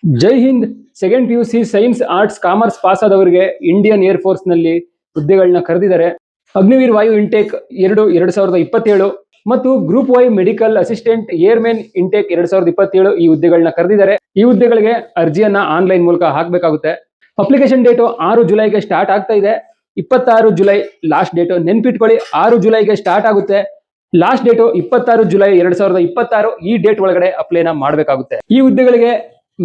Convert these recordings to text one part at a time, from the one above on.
ಜೈ ಹಿಂದ್. Second PUC science arts commerce pass ಆದವರಿಗೆ Indian air force ನಲ್ಲಿ ಹುದ್ದೆಗಳನ್ನ ಕರೆದಿದ್ದಾರೆ. ಅಗ್ನಿವೀರ್ ವಾಯು ಇಂಟೇಕ್ 2027 ಮತ್ತು group Y medical assistant airmen intake 2027 ಈ ಹುದ್ದೆಗಳನ್ನ ಕರೆದಿದ್ದಾರೆ. ಈ ಹುದ್ದೆಗಳಿಗೆ ಅರ್ಜಿಯನ್ನ ಆನ್ಲೈನ್ ಮೂಲಕ ಹಾಕಬೇಕಾಗುತ್ತೆ. ಅಪ್ಲಿಕೇಶನ್ ಡೇಟು 6 ಜುಲೈಗೆ ಸ್ಟಾರ್ಟ್ ಆಗ್ತಾ ಇದೆ. 26 ಜುಲೈ ಲಾಸ್ಟ್ ಡೇಟು. ನೆನ್ಪಿಟ್ಕೊಳ್ಳಿ, 6 ಜುಲೈಗೆ ಸ್ಟಾರ್ಟ್ ಆಗುತ್ತೆ. Last date 26 July 2026. ಈ ಡೇಟ್ ಒಳಗಡೆ ಅಪ್ಲೈನ ಮಾಡಬೇಕಾಗುತ್ತೆ. ಈ ಹುದ್ದೆಗಳಿಗೆ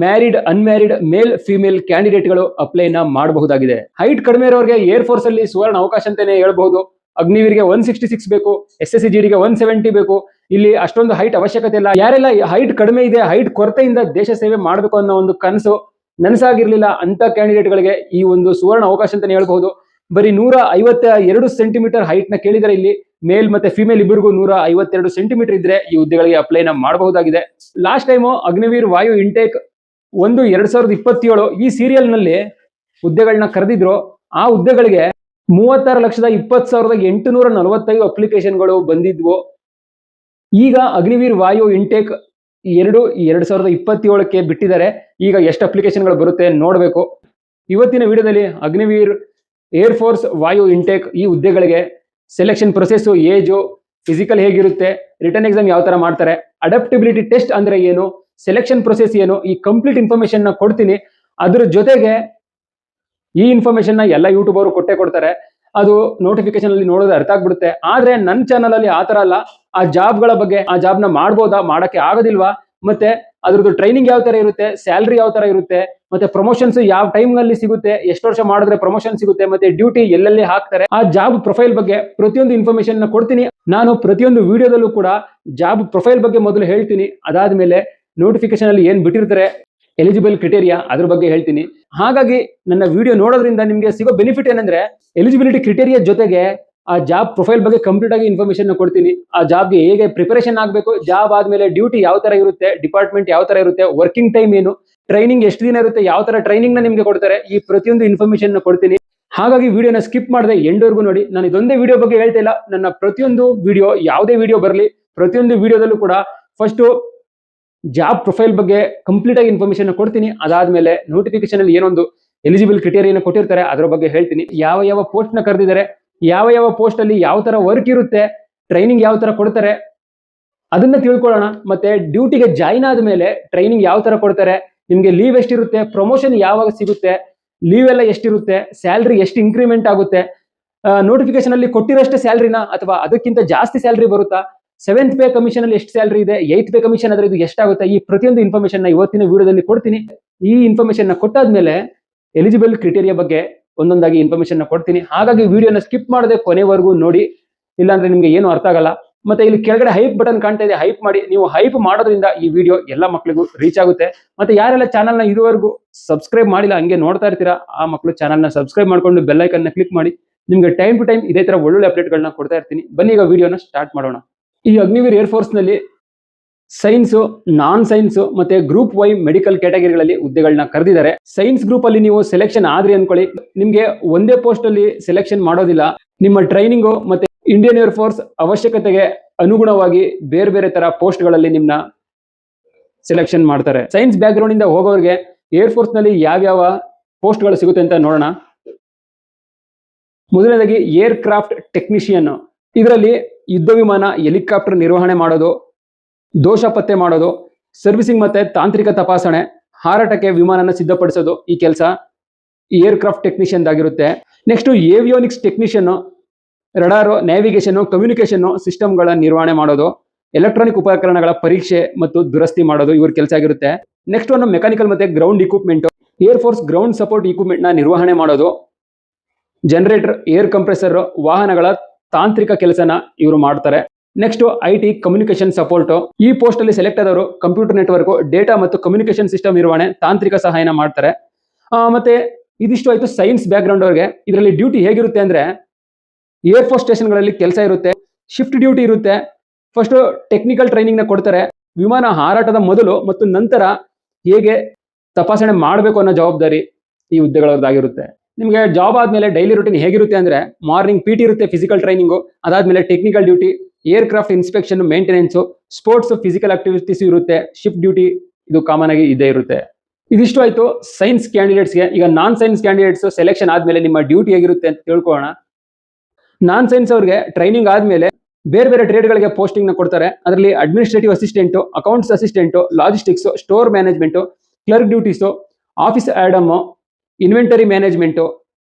ಮ್ಯಾರಿಡ್, ಅನ್ಮ್ಯಾರಿಡ್, ಮೇಲ್, ಫಿಮೇಲ್ ಕ್ಯಾಂಡಿಡೇಟ್ಗಳು ಅಪ್ಲೈನ ಮಾಡಬಹುದಾಗಿದೆ. ಹೈಟ್ ಕಡಿಮೆ ಇರೋರಿಗೆ ಏರ್ ಫೋರ್ಸ್ ಅಲ್ಲಿ ಸುವರ್ಣ ಅವಕಾಶ ಅಂತಾನೆ ಹೇಳ್ಬಹುದು. ಅಗ್ನಿವೀರ್ಗೆ 166 ಬೇಕು, SSC GDಗೆ 170 ಬೇಕು. ಇಲ್ಲಿ ಅಷ್ಟೊಂದು ಹೈಟ್ ಅವಶ್ಯಕತೆ ಇಲ್ಲ. ಯಾರೆಲ್ಲ ಹೈಟ್ ಕಡಿಮೆ ಇದೆ, ಹೈಟ್ ಕೊರತೆಯಿಂದ ದೇಶ ಸೇವೆ ಮಾಡಬೇಕು ಅನ್ನೋ ಒಂದು ಕನಸು ನನಸಾಗಿರ್ಲಿಲ್ಲ ಅಂತ ಕ್ಯಾಂಡಿಡೇಟ್ಗಳಿಗೆ ಈ ಒಂದು ಸುವರ್ಣ ಅವಕಾಶ ಅಂತಾನೆ ಹೇಳ್ಬಹುದು. ಬರೀ 152 ಸೆಂಟಿಮೀಟರ್ ಹೈಟ್ ನ ಕೇಳಿದರೆ ಇಲ್ಲಿ ಮೇಲ್ ಮತ್ತೆ ಫಿಮೇಲ್ ಇಬ್ಬರಿಗೂ 152 ಸೆಂಟಿಮೀಟರ್ ಇದ್ರೆ ಈ ಹುದ್ದೆಗಳಿಗೆ ಅಪ್ಲೈನ ಮಾಡಬಹುದಾಗಿದೆ. Last time Agniveer Vayu intake 1/2027 ಈ ಸೀರಿಯಲ್ ನಲ್ಲಿ ಹುದ್ದೆಗಳನ್ನ ಕರೆದಿದ್ರು. ಆ ಹುದ್ದೆಗಳಿಗೆ 36,20,845 ಅಪ್ಲಿಕೇಶನ್ಗಳು ಬಂದಿದ್ವು. ಈಗ ಅಗ್ನಿವೀರ್ ವಾಯು ಇಂಟೇಕ್ 2027ಕ್ಕೆ ಬಿಟ್ಟಿದ್ದಾರೆ. ಈಗ ಎಷ್ಟು ಅಪ್ಲಿಕೇಶನ್ಗಳು ಬರುತ್ತೆ ನೋಡಬೇಕು. ಇವತ್ತಿನ ವಿಡಿಯೋದಲ್ಲಿ ಅಗ್ನಿವೀರ್ ಏರ್ ಫೋರ್ಸ್ ವಾಯು ಇಂಟೇಕ್ ಈ ಹುದ್ದೆಗಳಿಗೆ ಸೆಲೆಕ್ಷನ್ ಪ್ರೊಸೆಸ್, ಏಜು, ಫಿಸಿಕಲ್ ಹೇಗಿರುತ್ತೆ, ರಿಟರ್ನ್ ಎಕ್ಸಾಮ್ ಯಾವ ತರ ಮಾಡ್ತಾರೆ, ಅಡಾಪ್ಟಿಬಿಲಿಟಿ ಟೆಸ್ಟ್ ಅಂದ್ರೆ ಏನು, ಸೆಲೆಕ್ಷನ್ ಪ್ರೊಸೆಸ್ ಏನು, ಈ ಕಂಪ್ಲೀಟ್ ಇನ್ಫಾರ್ಮೇಶನ್ ನ ಕೊಡ್ತೀನಿ. ಅದ್ರ ಜೊತೆಗೆ ಈ ಇನ್ಫಾರ್ಮೇಶನ್ ನ ಎಲ್ಲ ಯೂಟ್ಯೂಬರ್ ಕೊಟ್ಟೆ ಕೊಡ್ತಾರೆ. ಅದು ನೋಟಿಫಿಕೇಶನ್ ಅಲ್ಲಿ ನೋಡೋದು ಅರ್ಥ ಆಗ್ಬಿಡುತ್ತೆ. ಆದ್ರೆ ನನ್ನ ಚಾನಲ್ ಅಲ್ಲಿ ಆತರ ಅಲ್ಲ. ಆ ಜಾಬ್ಗಳ ಬಗ್ಗೆ, ಆ ಜಾಬ್ ನ ಮಾಡ್ಬೋದಾ, ಮಾಡಕ್ಕೆ ಆಗೋದಿಲ್ವಾ, ಮತ್ತೆ ಅದ್ರದ್ದು ಟ್ರೈನಿಂಗ್ ಯಾವ ತರ ಇರುತ್ತೆ, ಸ್ಯಾಲರಿ ಯಾವ ತರ ಇರುತ್ತೆ, ಮತ್ತೆ ಪ್ರಮೋಷನ್ಸ್ ಯಾವ ಟೈಮ್ ನಲ್ಲಿ ಸಿಗುತ್ತೆ, ಎಷ್ಟು ವರ್ಷ ಮಾಡಿದ್ರೆ ಪ್ರಮೋಷನ್ ಸಿಗುತ್ತೆ, ಮತ್ತೆ ಡ್ಯೂಟಿ ಎಲ್ಲೆಲ್ಲಿ ಹಾಕ್ತಾರೆ, ಆ ಜಾಬ್ ಪ್ರೊಫೈಲ್ ಬಗ್ಗೆ ಪ್ರತಿಯೊಂದು ಇನ್ಫಾರ್ಮೇಶನ್ ನ ಕೊಡ್ತೀನಿ. ನಾನು ಪ್ರತಿಯೊಂದು ವಿಡಿಯೋದಲ್ಲೂ ಕೂಡ ಜಾಬ್ ಪ್ರೊಫೈಲ್ ಬಗ್ಗೆ ಮೊದಲು ಹೇಳ್ತೀನಿ. ಅದಾದ್ಮೇಲೆ ನೋಟಿಫಿಕೇಶನ್ ಅಲ್ಲಿ ಏನ್ ಬಿಟ್ಟಿರ್ತಾರೆ, ಎಲಿಜಿಬಲ್ ಕ್ರಿಟೇರಿಯಾ ಅದ್ರ ಬಗ್ಗೆ ಹೇಳ್ತೀನಿ. ಹಾಗಾಗಿ ನನ್ನ ವಿಡಿಯೋ ನೋಡೋದ್ರಿಂದ ನಿಮ್ಗೆ ಸಿಗೋ ಬೆನಿಫಿಟ್ ಏನಂದ್ರೆ, ಎಲಿಜಿಬಿಲಿಟಿ ಕ್ರಿಟೇರಿಯಾ ಜೊತೆಗೆ ಆ ಜಾಬ್ ಪ್ರೊಫೈಲ್ ಬಗ್ಗೆ ಕಂಪ್ಲೀಟ್ ಆಗಿ ಇನ್ಫಾರ್ಮೇಶನ್ ಕೊಡ್ತೀನಿ. ಆ ಜಾಬ್ಗೆ ಹೇಗೆ ಪ್ರಿಪರೇಷನ್ ಆಗಬೇಕು, ಜಾಬ್ ಆದ್ಮೇಲೆ ಡ್ಯೂಟಿ ಯಾವ ತರ ಇರುತ್ತೆ, ಡಿಪಾರ್ಟ್ಮೆಂಟ್ ಯಾವ ತರ ಇರುತ್ತೆ, ವರ್ಕಿಂಗ್ ಟೈಮ್ ಏನು, ಟ್ರೈನಿಂಗ್ ಎಷ್ಟು ದಿನ ಇರುತ್ತೆ, ಯಾವ ತರ ಟ್ರೈನಿಂಗ್ ನ ನಿಮ್ಗೆ ಕೊಡ್ತಾರೆ, ಈ ಪ್ರತಿಯೊಂದು ಇನ್ಫಾರ್ಮೇಶನ್ ಕೊಡ್ತೀನಿ. ಹಾಗಾಗಿ ವಿಡಿಯೋನ ಸ್ಕಿಪ್ ಮಾಡದೆ ಎಂಡ್ವರೆಗೂ ನೋಡಿ. ನಾನು ಇದೊಂದೇ ವಿಡಿಯೋ ಬಗ್ಗೆ ಹೇಳ್ತಾ ಇಲ್ಲ. ನನ್ನ ಪ್ರತಿಯೊಂದು ವಿಡಿಯೋ, ಯಾವುದೇ ವಿಡಿಯೋ ಬರಲಿ, ಪ್ರತಿಯೊಂದು ವಿಡಿಯೋದಲ್ಲೂ ಕೂಡ ಫಸ್ಟ್ ಜಾಬ್ ಪ್ರೊಫೈಲ್ ಬಗ್ಗೆ ಕಂಪ್ಲೀಟ್ ಆಗಿ ಇನ್ಫಾರ್ಮೇಶನ್ ಕೊಡ್ತೀನಿ. ಅದಾದ್ಮೇಲೆ ನೋಟಿಫಿಕೇಶನ್ ಅಲ್ಲಿ ಏನೊಂದು ಎಲಿಜಿಬಲ್ ಕ್ರಿಟೇರಿಯಾ ಕೊಟ್ಟಿರ್ತಾರೆ ಅದ್ರ ಬಗ್ಗೆ ಹೇಳ್ತೀನಿ. ಯಾವ ಯಾವ ಪೋಸ್ಟ್ ನ ಕರೆದಿದ್ದಾರೆ, ಯಾವ ಯಾವ ಪೋಸ್ಟ್ ಅಲ್ಲಿ ಯಾವ ತರ ವರ್ಕ್ ಇರುತ್ತೆ, ಟ್ರೈನಿಂಗ್ ಯಾವ ತರ ಕೊಡ್ತಾರೆ ಅದನ್ನ ತಿಳ್ಕೊಳ್ಳೋಣ. ಮತ್ತೆ ಡ್ಯೂಟಿಗೆ ಜಾಯಿನ್ ಆದ್ಮೇಲೆ ಟ್ರೈನಿಂಗ್ ಯಾವ ತರ ಕೊಡ್ತಾರೆ, ನಿಮ್ಗೆ ಲೀವ್ ಎಷ್ಟಿರುತ್ತೆ, ಪ್ರಮೋಷನ್ ಯಾವಾಗ ಸಿಗುತ್ತೆ, ಲೀವ್ ಎಲ್ಲ ಎಷ್ಟಿರುತ್ತೆ, ಸ್ಯಾಲ್ರಿ ಎಷ್ಟು ಇನ್ಕ್ರಿಮೆಂಟ್ ಆಗುತ್ತೆ, ನೋಟಿಫಿಕೇಶನ್ ಅಲ್ಲಿ ಕೊಟ್ಟಿರೋಷ್ಟೇ ಸ್ಯಾಲ್ರಿನ ಅಥವಾ ಅದಕ್ಕಿಂತ ಜಾಸ್ತಿ ಸ್ಯಾಲ್ರಿ ಬರುತ್ತಾ, 7th ಪೇ ಕಮಿಷನ್ ಅಲ್ಲಿ ಎಷ್ಟು ಸ್ಯಾಲ್ರಿ ಇದೆ, 8th ಪೇ ಕಮಿಷನ್ ಆದ್ರೆ ಇದು ಎಷ್ಟಾಗುತ್ತೆ, ಈ ಪ್ರತಿಯೊಂದು ಇನ್ಫಾರ್ಮೇಶನ್ ನ ಇವತ್ತಿನ ವಿಡಿಯೋದಲ್ಲಿ ಕೊಡ್ತೀನಿ. ಈ ಇನ್ಫಾರ್ಮೇಶನ್ ನ ಕೊಟ್ಟಾದ್ಮೇಲೆ ಎಲಿಜಿಬಲ್ ಕ್ರಿಟೇರಿಯಾ ಬಗ್ಗೆ ಒಂದೊಂದಾಗಿ ಇನ್ಫಾರ್ಮೇಶನ್ ನ ಕೊಡ್ತೀನಿ. ಹಾಗಾಗಿ ವಿಡಿಯೋನ ಸ್ಕಿಪ್ ಮಾಡದೆ ಕೊನೆವರೆಗೂ ನೋಡಿ, ಇಲ್ಲಾಂದ್ರೆ ನಿಮ್ಗೆ ಏನು ಅರ್ಥ ಆಗಲ್ಲ. ಮತ್ತೆ ಇಲ್ಲಿ ಕೆಳಗಡೆ ಹೈಪ್ ಬಟನ್ ಕಾಣ್ತಾ ಇದೆ, ಹೈಪ್ ಮಾಡಿ. ನೀವು ಹೈಪ್ ಮಾಡೋದ್ರಿಂದ ಈ ವಿಡಿಯೋ ಎಲ್ಲ ಮಕ್ಕಳಿಗೂ ರೀಚ್ ಆಗುತ್ತೆ. ಮತ್ತೆ ಯಾರೆಲ್ಲ ಚಾನಲ್ ನ ಇದುವರೆಗೂ ಸಬ್ಸ್ಕ್ರೈಬ್ ಮಾಡಿಲ್ಲ, ಹಂಗೆ ನೋಡ್ತಾ ಇರ್ತೀರಾ, ಆ ಮಕ್ಕಳು ಚಾನಲ್ ನ ಸಬ್ಸ್ಕ್ರೈಬ್ ಮಾಡ್ಕೊಂಡು ಬೆಲ್ ಐಕನ್ ನ ಕ್ಲಿಕ್ ಮಾಡಿ. ನಿಮ್ಗೆ ಟೈಮ್ ಟು ಟೈಮ್ ಇದೇ ತರ ಒಳ್ಳೊಳ್ಳೆ ಅಪ್ಡೇಟ್ಗಳನ್ನ ಕೊಡ್ತಾ ಇರ್ತೀನಿ. ಬನ್ನಿ ಈಗ ವಿಡಿಯೋನ ಸ್ಟಾರ್ಟ್ ಮಾಡೋಣ. ಈ ಅಗ್ನಿವೀರ್ ಏರ್ ಫೋರ್ಸ್ ನಲ್ಲಿ ಸೈನ್ಸ್, ನಾನ್ ಸೈನ್ಸ್ ಮತ್ತೆ ಗ್ರೂಪ್ ವೈ ಮೆಡಿಕಲ್ ಕ್ಯಾಟಗರಿಗಳಲ್ಲಿ ಹುದ್ದೆಗಳನ್ನ ಕರೆದಿದ್ದಾರೆ. ಸೈನ್ಸ್ ಗ್ರೂಪ್ ಅಲ್ಲಿ ನೀವು ಸೆಲೆಕ್ಷನ್ ಆದ್ರಿ ಅನ್ಕೊಳ್ಳಿ, ನಿಮ್ಗೆ ಒಂದೇ ಪೋಸ್ಟ್ ಅಲ್ಲಿ ಸೆಲೆಕ್ಷನ್ ಮಾಡೋದಿಲ್ಲ. ನಿಮ್ಮ ಟ್ರೈನಿಂಗು ಮತ್ತೆ ಇಂಡಿಯನ್ ಏರ್ ಫೋರ್ಸ್ ಅವಶ್ಯಕತೆಗೆ ಅನುಗುಣವಾಗಿ ಬೇರೆ ಬೇರೆ ತರ ಪೋಸ್ಟ್ ಗಳಲ್ಲಿ ನಿಮ್ನ ಸೆಲೆಕ್ಷನ್ ಮಾಡ್ತಾರೆ. ಸೈನ್ಸ್ ಬ್ಯಾಕ್ ಗ್ರೌಂಡ್ ಇಂದ ಹೋಗೋರಿಗೆ ಏರ್ ಫೋರ್ಸ್ ನಲ್ಲಿ ಯಾವ್ಯಾವ ಪೋಸ್ಟ್ ಗಳು ಸಿಗುತ್ತೆ ಅಂತ ನೋಡೋಣ. ಮೊದಲನೇದಾಗಿ ಏರ್ ಕ್ರಾಫ್ಟ್ ಟೆಕ್ನಿಷಿಯನ್. ಇದರಲ್ಲಿ ಯುದ್ಧ ವಿಮಾನ, ಹೆಲಿಕಾಪ್ಟರ್ ನಿರ್ವಹಣೆ ಮಾಡೋದು, ದೋಷ ಪತ್ತೆ ಮಾಡೋದು, ಸರ್ವಿಸಿಂಗ್ ಮತ್ತೆ ತಾಂತ್ರಿಕ ತಪಾಸಣೆ, ಹಾರಾಟಕ್ಕೆ ವಿಮಾನನ ಸಿದ್ಧಪಡಿಸೋದು, ಈ ಕೆಲಸ ಏರ್ ಕ್ರಾಫ್ಟ್ ಟೆಕ್ನಿಷಿಯನ್ ಆಗಿರುತ್ತೆ. Next avionics technician, ರಡಾರು, navigation, communication ಸಿಸ್ಟಮ್ಗಳ ನಿರ್ವಹಣೆ ಮಾಡೋದು, ಎಲೆಕ್ಟ್ರಾನಿಕ್ ಉಪಕರಣಗಳ ಪರೀಕ್ಷೆ ಮತ್ತು ದುರಸ್ತಿ ಮಾಡೋದು ಇವ್ರ ಕೆಲಸ ಆಗಿರುತ್ತೆ. ನೆಕ್ಸ್ಟ್ ಒಂದು ಮೆಕ್ಯಾನಿಕಲ್ ಮತ್ತೆ ground equipment, air force ground support equipment ನ ನಿರ್ವಹಣೆ ಮಾಡೋದು, ಜನರೇಟರ್, ಏರ್ ಕಂಪ್ರೆಸರ್, ವಾಹನಗಳ ತಾಂತ್ರಿಕ ಕೆಲಸನ ಇವರು ಮಾಡ್ತಾರೆ. Next IT communication support. ಈ ಪೋಸ್ಟ್ ಅಲ್ಲಿ ಸೆಲೆಕ್ಟ್ ಆದವರು ಕಂಪ್ಯೂಟರ್ ನೆಟ್ವರ್ಕ್, ಡೇಟಾ ಮತ್ತು ಕಮ್ಯುನಿಕೇಶನ್ ಸಿಸ್ಟಮ್ ನಿರ್ವಹಣೆ, ತಾಂತ್ರಿಕ ಸಹಾಯನ ಮಾಡ್ತಾರೆ. ಮತ್ತೆ ಇದಿಷ್ಟು ಆಯ್ತು ಸೈನ್ಸ್ ಬ್ಯಾಕ್ ಗ್ರೌಂಡ್ ಅವರಿಗೆ. ಇದರಲ್ಲಿ ಡ್ಯೂಟಿ ಹೇಗಿರುತ್ತೆ ಅಂದ್ರೆ, ಏರ್ ಫೋರ್ಸ್ ಸ್ಟೇಷನ್ ಗಳಲ್ಲಿ ಕೆಲಸ ಇರುತ್ತೆ, ಶಿಫ್ಟ್ ಡ್ಯೂಟಿ ಇರುತ್ತೆ. ಫಸ್ಟ್ ಟೆಕ್ನಿಕಲ್ ಟ್ರೈನಿಂಗ್ ನ ಕೊಡ್ತಾರೆ. ವಿಮಾನ ಹಾರಾಟದ ಮೊದಲು ಮತ್ತು ನಂತರ ಹೇಗೆ ತಪಾಸಣೆ ಮಾಡಬೇಕು ಅನ್ನೋ ಜವಾಬ್ದಾರಿ ಈ ಹುದ್ದೆಗಳದ್ದಾಗಿರುತ್ತೆ. ನಿಮಗೆ ಜಾಬ್ ಆದ್ಮೇಲೆ ಡೈಲಿ ರೂಟೀನ್ ಹೇಗಿರುತ್ತೆ ಅಂದ್ರೆ, ಮಾರ್ನಿಂಗ್ PT ಇರುತ್ತೆ, ಫಿಸಿಕಲ್ ಟ್ರೈನಿಂಗು. ಅದಾದ್ಮೇಲೆ technical duty, air craft inspection, maintenance, sports, physical activities ಇರುತ್ತೆ, ಶಿಫ್ಟ್ ಡ್ಯೂಟಿ ಇದು ಕಾಮನ್ ಆಗಿ ಇದೇ ಇರುತ್ತೆ. ಇದಿಷ್ಟು ಆಯ್ತು ಸೈನ್ಸ್ ಕ್ಯಾಂಡಿಡೇಟ್ಸ್ಗೆ. ಈಗ ನಾನ್ ಸೈನ್ಸ್ ಕ್ಯಾಂಡಿಡೇಟ್ಸ್ ಸೆಲೆಕ್ಷನ್ ಆದ್ಮೇಲೆ ನಿಮ್ಮ ಡ್ಯೂಟಿ ಹೇಗಿರುತ್ತೆ ಅಂತ ತಿಳ್ಕೊಳ್ಳೋಣ. ನಾನ್ ಸೈನ್ಸ್ ಅವ್ರಿಗೆ ಟ್ರೈನಿಂಗ್ ಆದ್ಮೇಲೆ ಬೇರೆ ಬೇರೆ ಟ್ರೇಡ್ಗಳಿಗೆ ಪೋಸ್ಟಿಂಗ್ ನ ಕೊಡ್ತಾರೆ. ಅದರಲ್ಲಿ administrative assistant, accounts assistant, logistics, store management, clerk duties, office Adam, inventory management,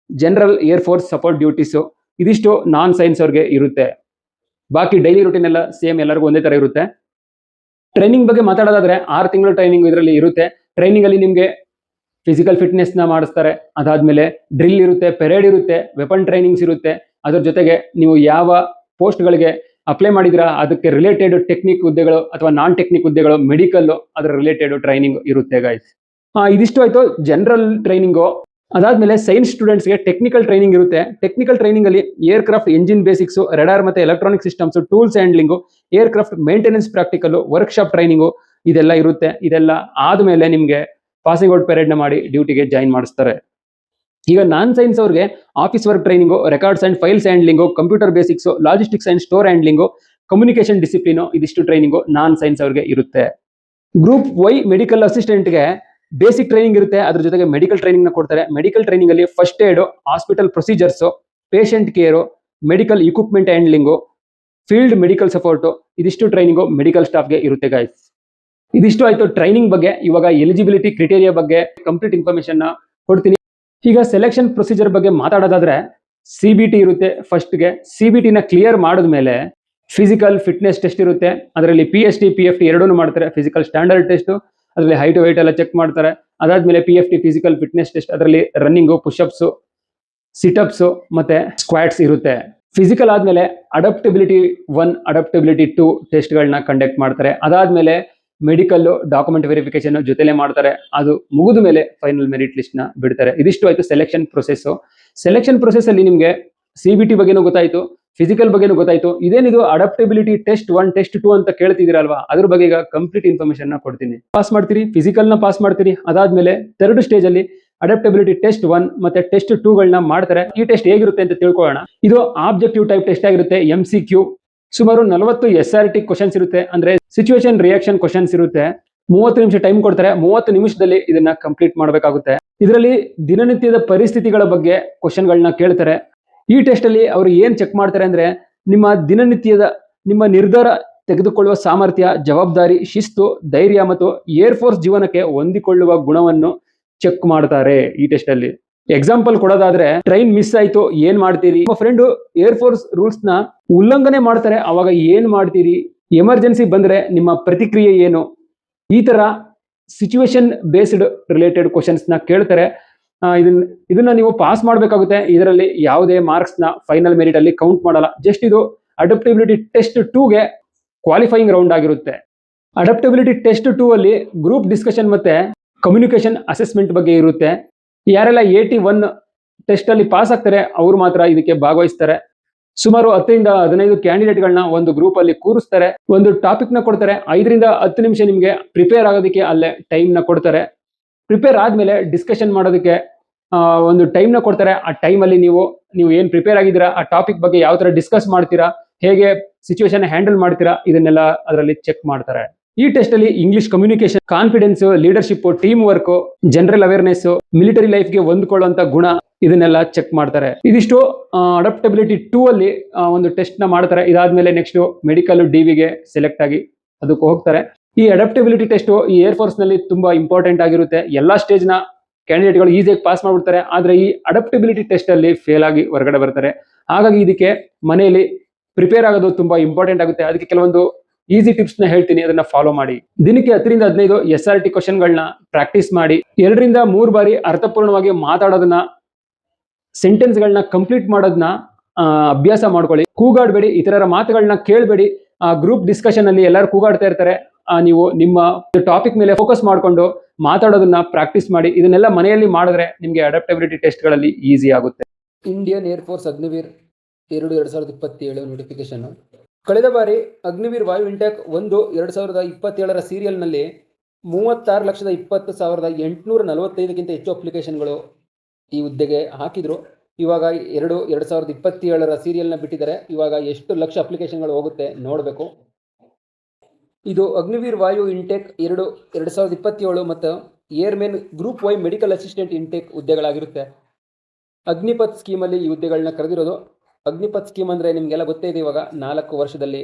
general air force support duties, ಇದಿಷ್ಟು ನಾನ್ ಸೈನ್ಸ್ ಅವ್ರಿಗೆ ಇರುತ್ತೆ. ಬಾಕಿ ಡೈಲಿ ರೂಟೀನ್ ಎಲ್ಲ ಸೇಮ್ ಎಲ್ಲರಿಗೂ ಒಂದೇ ತರ ಇರುತ್ತೆ. ಟ್ರೈನಿಂಗ್ ಬಗ್ಗೆ ಮಾತಾಡೋದಾದ್ರೆ 6 ತಿಂಗಳು ಟ್ರೈನಿಂಗ್ ಇದರಲ್ಲಿ ಇರುತ್ತೆ. ಟ್ರೈನಿಂಗ್ ಅಲ್ಲಿ ನಿಮಗೆ ಫಿಸಿಕಲ್ ಫಿಟ್ನೆಸ್ ನ ಮಾಡಿಸ್ತಾರೆ. ಅದಾದ್ಮೇಲೆ ಡ್ರಿಲ್ ಇರುತ್ತೆ, ಪೆರೇಡ್ ಇರುತ್ತೆ, ವೆಪನ್ ಟ್ರೈನಿಂಗ್ಸ್ ಇರುತ್ತೆ. ಅದರ ಜೊತೆಗೆ ನೀವು ಯಾವ ಪೋಸ್ಟ್ಗಳಿಗೆ ಅಪ್ಲೈ ಮಾಡಿದಿರಾ ಅದಕ್ಕೆ ರಿಲೇಟೆಡ್ ಟೆಕ್ನಿಕ್ ಹುದ್ದೆಗಳು ಅಥವಾ ನಾನ್ ಟೆಕ್ನಿಕ್ ಹುದ್ದೆಗಳು, ಮೆಡಿಕಲ್, ಅದರ ರಿಲೇಟೆಡ್ ಟ್ರೈನಿಂಗ್ ಇರುತ್ತೆ ಗೈಸ್. ಇದಿಷ್ಟು ಆಯ್ತು ಜನರಲ್ ಟ್ರೈನಿಂಗು. ಅದಾದ್ಮೇಲೆ ಸೈನ್ಸ್ ಸ್ಟೂಡೆಂಟ್ಸ್ಗೆ ಟೆಕ್ನಿಕಲ್ ಟ್ರೈನಿಂಗ್ ಇರುತ್ತೆ. ಟೆಕ್ನಿಕಲ್ ಟ್ರೈನಿಂಗ್ ಅಲ್ಲಿ aircraft engine basics, radar ಮತ್ತೆ electronic systems, tools handling, aircraft maintenance practical, workshop training ಇದೆಲ್ಲ ಇರುತ್ತೆ. ಇದೆಲ್ಲ ಆದ್ಮೇಲೆ ನಿಮಗೆ ಪಾಸಿಂಗ್ ಔಟ್ ಪೆರೇಡ್ ನ ಮಾಡಿ ಡ್ಯೂಟಿಗೆ ಜಾಯಿನ್ ಮಾಡಿಸ್ತಾರೆ. ಈಗ ನಾನ್ ಸೈನ್ಸ್ ಅವ್ರಿಗೆ office work training, records and files handling, computer basics, logistics and store handling, communication discipline, ಇದಿಷ್ಟು ಟ್ರೈನಿಂಗು ನಾನ್ ಸೈನ್ಸ್ ಅವ್ರಿಗೆ ಇರುತ್ತೆ. ಗ್ರೂಪ್ ವೈ ಮೆಡಿಕಲ್ ಅಸಿಸ್ಟೆಂಟ್ಗೆ ಬೇಸಿಕ್ ಟ್ರೈನಿಂಗ್ ಇರುತ್ತೆ. ಅದ್ರ ಜೊತೆಗೆ ಮೆಡಿಕಲ್ ಟ್ರೈನಿಂಗ್ ನ ಕೊಡ್ತಾರೆ. ಮೆಡಿಕಲ್ ಟ್ರೈನಿಂಗ್ ಅಲ್ಲಿ first aid, hospital procedures, patient care, medical equipment handling, field medical support, ಇದಿಷ್ಟು ಟ್ರೈನಿಂಗು ಮೆಡಿಕಲ್ ಸ್ಟಾಫ್ಗೆ ಇರುತ್ತೆ ಗೈಸ್. ಇದಿಷ್ಟು ಆಯ್ತು ಟ್ರೈನಿಂಗ್ ಬಗ್ಗೆ. ಇವಾಗ ಎಲಿಜಿಬಿಲಿಟಿ ಕ್ರಿಟೇರಿಯಾ ಬಗ್ಗೆ ಕಂಪ್ಲೀಟ್ ಇನ್ಫಾರ್ಮೇಶನ್ ಕೊಡ್ತೀನಿ. ಈಗ ಸೆಲೆಕ್ಷನ್ ಪ್ರೊಸೀಜರ್ ಬಗ್ಗೆ ಮಾತಾಡೋದಾದ್ರೆ CBT ಇರುತ್ತೆ. ಫಸ್ಟ್ಗೆ CBT ನ ಕ್ಲಿಯರ್ ಮಾಡಿದ್ಮೇಲೆ ಫಿಸಿಕಲ್ ಫಿಟ್ನೆಸ್ ಟೆಸ್ಟ್ ಇರುತ್ತೆ. ಅದರಲ್ಲಿ PST PFT ಎರಡೂ ಮಾಡ್ತಾರೆ. ಫಿಸಿಕಲ್ ಸ್ಟ್ಯಾಂಡರ್ಡ್ ಟೆಸ್ಟ್, ಅದರಲ್ಲಿ ಹೈಟ್ ವೆಯ್ಟ್ ಎಲ್ಲ ಚೆಕ್ ಮಾಡ್ತಾರೆ. ಅದಾದ್ಮೇಲೆ PFT ಫಿಸಿಕಲ್ ಫಿಟ್ನೆಸ್ ಟೆಸ್ಟ್, ಅದರಲ್ಲಿ ರನ್ನಿಂಗು, ಪುಷಪ್ಸ್, ಸಿಟಪ್ಸ್ ಮತ್ತೆ ಸ್ಕ್ವಾಟ್ಸ್ ಇರುತ್ತೆ. ಫಿಸಿಕಲ್ ಆದ್ಮೇಲೆ ಅಡಾಪ್ಟಬಿಲಿಟಿ 1, ಅಡಾಪ್ಟಬಿಲಿಟಿ 2 ಟೆಸ್ಟ್ಗಳನ್ನ ಕಂಡಕ್ಟ್ ಮಾಡ್ತಾರೆ. ಅದಾದ್ಮೇಲೆ ಮೆಡಿಕಲ್ ಡಾಕ್ಯುಮೆಂಟ್ ವೆರಿಫಿಕೇಶನ್ ಜೊತೆಲೆ ಮಾಡ್ತಾರೆ. ಅದು ಮುಗಿದ ಮೇಲೆ ಫೈನಲ್ ಮೆರಿಟ್ ಲಿಸ್ಟ್ ನ ಬಿಡ್ತಾರೆ. ಇದಿಷ್ಟು ಆಯ್ತು ಸೆಲೆಕ್ಷನ್ ಪ್ರೊಸೆಸ್. ಸೆಲೆಕ್ಷನ್ ಪ್ರೊಸೆಸ್ ಅಲ್ಲಿ ನಿಮಗೆ CBT ಬಗ್ಗೆನೂ ಗೊತ್ತಾಯ್ತು, ಫಿಸಿಕಲ್ ಬಗ್ಗೆನೂ ಗೊತ್ತಾಯ್ತು. ಇದೇನಿದು ಅಡಾಪ್ಟಬಿಲಿಟಿ ಟೆಸ್ಟ್ 1, ಟೆಸ್ಟ್ 2 ಅಂತ ಕೇಳ್ತಿದ್ದೀರಲ್ವಾ, ಅದ್ರ ಬಗ್ಗೆ ಈಗ ಕಂಪ್ಲೀಟ್ ಇನ್ಫಾರ್ಮೇಶನ್ ನ ಕೊಡ್ತೀನಿ. ಪಾಸ್ ಮಾಡ್ತೀರಿ, ಫಿಸಿಕಲ್ ನ ಪಾಸ್ ಮಾಡ್ತೀರಿ. ಅದಾದ್ಮೇಲೆ ಥರ್ಡ್ ಸ್ಟೇಜ್ ಅಲ್ಲಿ ಅಡಾಪ್ಟಬಿಲಿಟಿ ಟೆಸ್ಟ್ 1 ಮತ್ತೆ ಟೆಸ್ಟ್ 2 ಗಳನ್ನ ಮಾಡ್ತಾರೆ. ಈ ಟೆಸ್ಟ್ ಹೇಗಿರುತ್ತೆ ಅಂತ ತಿಳ್ಕೊಳ್ಳೋಣ. ಇದು ಆಬ್ಜೆಕ್ಟಿವ್ ಟೈಪ್ ಟೆಸ್ಟ್ ಆಗಿರುತ್ತೆ. MCQ, ಸುಮಾರು 40 SRT ಕ್ವಶನ್ಸ್ ಇರುತ್ತೆ. ಅಂದ್ರೆ ಸಿಚುವೇಶನ್ ರಿಯಾಕ್ಷನ್ ಕ್ವಶನ್ಸ್ ಇರುತ್ತೆ. 30 ನಿಮಿಷ ಟೈಮ್ ಕೊಡ್ತಾರೆ. 30 ನಿಮಿಷದಲ್ಲಿ ಇದನ್ನ ಕಂಪ್ಲೀಟ್ ಮಾಡಬೇಕಾಗುತ್ತೆ. ಇದರಲ್ಲಿ ದಿನನಿತ್ಯದ ಪರಿಸ್ಥಿತಿಗಳ ಬಗ್ಗೆ ಕ್ವಶನ್ಗಳನ್ನ ಕೇಳ್ತಾರೆ. ಈ ಟೆಸ್ಟ್ ಅಲ್ಲಿ ಅವರು ಏನ್ ಚೆಕ್ ಮಾಡ್ತಾರೆ ಅಂದ್ರೆ ನಿಮ್ಮ ದಿನನಿತ್ಯದ ನಿಮ್ಮ ನಿರ್ಧಾರ ತೆಗೆದುಕೊಳ್ಳುವ ಸಾಮರ್ಥ್ಯ, ಜವಾಬ್ದಾರಿ, ಶಿಸ್ತು, ಧೈರ್ಯ ಮತ್ತು ಏರ್ ಫೋರ್ಸ್ ಜೀವನಕ್ಕೆ ಹೊಂದಿಕೊಳ್ಳುವ ಗುಣವನ್ನು ಚೆಕ್ ಮಾಡ್ತಾರೆ ಈ ಟೆಸ್ಟ್ ಅಲ್ಲಿ. ಎಕ್ಸಾಂಪಲ್ ಕೊಡೋದಾದ್ರೆ, ಟ್ರೈನ್ ಮಿಸ್ ಆಯ್ತು, ಏನ್ ಮಾಡ್ತೀರಿ? ನಿಮ್ಮ ಫ್ರೆಂಡ್ ಏರ್ ಫೋರ್ಸ್ ರೂಲ್ಸ್ ನ ಉಲ್ಲಂಘನೆ ಮಾಡ್ತಾರೆ, ಅವಾಗ ಏನ್ ಮಾಡ್ತೀರಿ? ಎಮರ್ಜೆನ್ಸಿ ಬಂದ್ರೆ ನಿಮ್ಮ ಪ್ರತಿಕ್ರಿಯೆ ಏನು? ಈ ತರ ಸಿಚುವೇಶನ್ ಬೇಸ್ಡ್ ರಿಲೇಟೆಡ್ ಕ್ವಶನ್ಸ್ ನ ಕೇಳ್ತಾರೆ. ಇದನ್ನ ನೀವು ಪಾಸ್ ಮಾಡಬೇಕಾಗುತ್ತೆ. ಇದರಲ್ಲಿ ಯಾವುದೇ ಮಾರ್ಕ್ಸ್ ನ ಫೈನಲ್ ಮೆರಿಟ್ ಅಲ್ಲಿ ಕೌಂಟ್ ಮಾಡಲ್ಲ. ಜಸ್ಟ್ ಇದು ಅಡಾಪ್ಟಬಿಲಿಟಿ ಟೆಸ್ಟ್ 2ಗೆ ಕ್ವಾಲಿಫೈಯಿಂಗ್ ರೌಂಡ್ ಆಗಿರುತ್ತೆ. ಅಡಾಪ್ಟಬಿಲಿಟಿ ಟೆಸ್ಟ್ 2 ಅಲ್ಲಿ ಗ್ರೂಪ್ ಡಿಸ್ಕಷನ್ ಮತ್ತೆ ಕಮ್ಯುನಿಕೇಶನ್ ಅಸೆಸ್ಮೆಂಟ್ ಬಗ್ಗೆ ಇರುತ್ತೆ. ಯಾರೆಲ್ಲ 81 ಟೆಸ್ಟ್ ಅಲ್ಲಿ ಪಾಸ್ ಆಗ್ತಾರೆ ಅವರು ಮಾತ್ರ ಇದಕ್ಕೆ ಭಾಗವಹಿಸ್ತಾರೆ. ಸುಮಾರು 10 ರಿಂದ 15 ಕ್ಯಾಂಡಿಡೇಟ್ಗಳನ್ನ ಒಂದು ಗ್ರೂಪ್ ಅಲ್ಲಿ ಕೂರಿಸ್ತಾರೆ. ಒಂದು ಟಾಪಿಕ್ ನ ಕೊಡ್ತಾರೆ. 5 ರಿಂದ 10 ನಿಮಿಷ ನಿಮಗೆ ಪ್ರಿಪೇರ್ ಆಗೋದಕ್ಕೆ ಅಲ್ಲೇ ಟೈಮ್ ನ ಕೊಡ್ತಾರೆ. ಪ್ರಿಪೇರ್ ಆದ್ಮೇಲೆ ಡಿಸ್ಕಷನ್ ಮಾಡೋದಕ್ಕೆ ಒಂದು ಟೈಮ್ ನ ಕೊಡ್ತಾರೆ. ಆ ಟೈಮ್ ಅಲ್ಲಿ ನೀವು ಏನ್ ಪ್ರಿಪೇರ್ ಆಗಿದ್ದೀರಾ, ಆ ಟಾಪಿಕ್ ಬಗ್ಗೆ ಯಾವ ತರ ಡಿಸ್ಕಸ್ ಮಾಡ್ತೀರಾ, ಹೇಗೆ ಸಿಚುವೇಶನ್ ಹ್ಯಾಂಡಲ್ ಮಾಡ್ತೀರಾ, ಇದನ್ನೆಲ್ಲ ಅದರಲ್ಲಿ ಚೆಕ್ ಮಾಡ್ತಾರೆ. ಈ ಟೆಸ್ಟ್ ಅಲ್ಲಿ English communication, confidence, leadership, team work, general awareness, military ಲೈಫ್ಗೆ ಹೊಂದ್ಕೊಳ್ಳುವಂತ ಗುಣ, ಇದನ್ನೆಲ್ಲ ಚೆಕ್ ಮಾಡ್ತಾರೆ. ಇದಿಷ್ಟು ಅಡಾಪ್ಟಬಿಲಿಟಿ 2 ಅಲ್ಲಿ ಒಂದು ಟೆಸ್ಟ್ ನ ಮಾಡ್ತಾರೆ. ಇದಾದ್ಮೇಲೆ ನೆಕ್ಸ್ಟ್ ಮೆಡಿಕಲ್ DVಗೆ ಸೆಲೆಕ್ಟ್ ಆಗಿ ಅದಕ್ಕೆ ಹೋಗ್ತಾರೆ. ಈ ಅಡಾಪ್ಟಬಿಲಿಟಿ ಟೆಸ್ಟ್ ಈ ಏರ್ ಫೋರ್ಸ್ ನಲ್ಲಿ ತುಂಬಾ ಇಂಪಾರ್ಟೆಂಟ್ ಆಗಿರುತ್ತೆ. ಎಲ್ಲಾ ಸ್ಟೇಜ್ ನ ಕ್ಯಾಂಡಿಡೇಟ್ಗಳು ಈಸಿಯಾಗಿ ಪಾಸ್ ಮಾಡ್ಬಿಡ್ತಾರೆ. ಆದ್ರೆ ಈ ಅಡಾಪ್ಟಬಿಲಿಟಿ ಟೆಸ್ಟ್ ಅಲ್ಲಿ ಫೇಲ್ ಆಗಿ ಹೊರಗಡೆ ಬರ್ತಾರೆ. ಹಾಗಾಗಿ ಇದಕ್ಕೆ ಮನೆಯಲ್ಲಿ ಪ್ರಿಪೇರ್ ಆಗೋದು ತುಂಬಾ ಇಂಪಾರ್ಟೆಂಟ್ ಆಗುತ್ತೆ. ಅದಕ್ಕೆ ಕೆಲವೊಂದು ಈಸಿ ಟಿಪ್ಸ್ ನ ಹೇಳ್ತೀನಿ, ಅದನ್ನ ಫಾಲೋ ಮಾಡಿ. ದಿನಕ್ಕೆ 10 ರಿಂದ 15 SRT ಕ್ವಶನ್ಗಳನ್ನ ಪ್ರಾಕ್ಟೀಸ್ ಮಾಡಿ. 2 ರಿಂದ 3 ಬಾರಿ ಅರ್ಥಪೂರ್ಣವಾಗಿ ಮಾತಾಡೋದನ್ನ, ಸೆಂಟೆನ್ಸ್ ಗಳನ್ನ ಕಂಪ್ಲೀಟ್ ಮಾಡೋದನ್ನ ಅಭ್ಯಾಸ ಮಾಡ್ಕೊಳ್ಳಿ. ಕೂಗಾಡಬೇಡಿ, ಇತರರ ಮಾತುಗಳನ್ನ ಕೇಳಬೇಡಿ. ಗ್ರೂಪ್ ಡಿಸ್ಕಷನ್ ಅಲ್ಲಿ ಎಲ್ಲರೂ ಕೂಗಾಡ್ತಾ ಇರ್ತಾರೆ. ನೀವು ನಿಮ್ಮ ಟಾಪಿಕ್ ಮೇಲೆ ಫೋಕಸ್ ಮಾಡಿಕೊಂಡು ಮಾತಾಡೋದನ್ನ ಪ್ರಾಕ್ಟೀಸ್ ಮಾಡಿ. ಇದನ್ನೆಲ್ಲ ಮನೆಯಲ್ಲಿ ಮಾಡಿದ್ರೆ ನಿಮಗೆ ಅಡಾಪ್ಟಬಿಲಿಟಿ ಟೆಸ್ಟ್ಗಳಲ್ಲಿ ಈಸಿ ಆಗುತ್ತೆ. Indian air force Agniveer 2027 notification. ಕಳೆದ ಬಾರಿ ಅಗ್ನಿವೀರ್ ವಾಯು ಇಂಟೆಕ್ 1 2027ರ ಸೀರಿಯಲ್ನಲ್ಲಿ 36,20,845ಕ್ಕಿಂತ ಹೆಚ್ಚು ಅಪ್ಲಿಕೇಶನ್ಗಳು ಈ ಹುದ್ದೆಗೆ ಹಾಕಿದ್ರು. ಇವಾಗ 2027ರ ಸೀರಿಯಲ್ನ ಬಿಟ್ಟಿದ್ದಾರೆ. ಇವಾಗ ಎಷ್ಟು ಲಕ್ಷ ಅಪ್ಲಿಕೇಶನ್ಗಳು ಹೋಗುತ್ತೆ ನೋಡಬೇಕು. ಇದು ಅಗ್ನಿವೀರ್ ವಾಯು ಇಂಟೆಕ್ 2027 ಮತ್ತು airmen group Y medical assistant intake ಹುದ್ದೆಗಳಾಗಿರುತ್ತೆ. ಅಗ್ನಿಪಥ್ ಸ್ಕೀಮಲ್ಲಿ ಈ ಹುದ್ದೆಗಳನ್ನ ಕರೆದಿರೋದು. ಅಗ್ನಿಪಥ್ ಸ್ಕೀಮ್ ಅಂದರೆ ನಿಮಗೆಲ್ಲ ಗೊತ್ತೇ ಇದೆ, ಇವಾಗ 4 ವರ್ಷದಲ್ಲಿ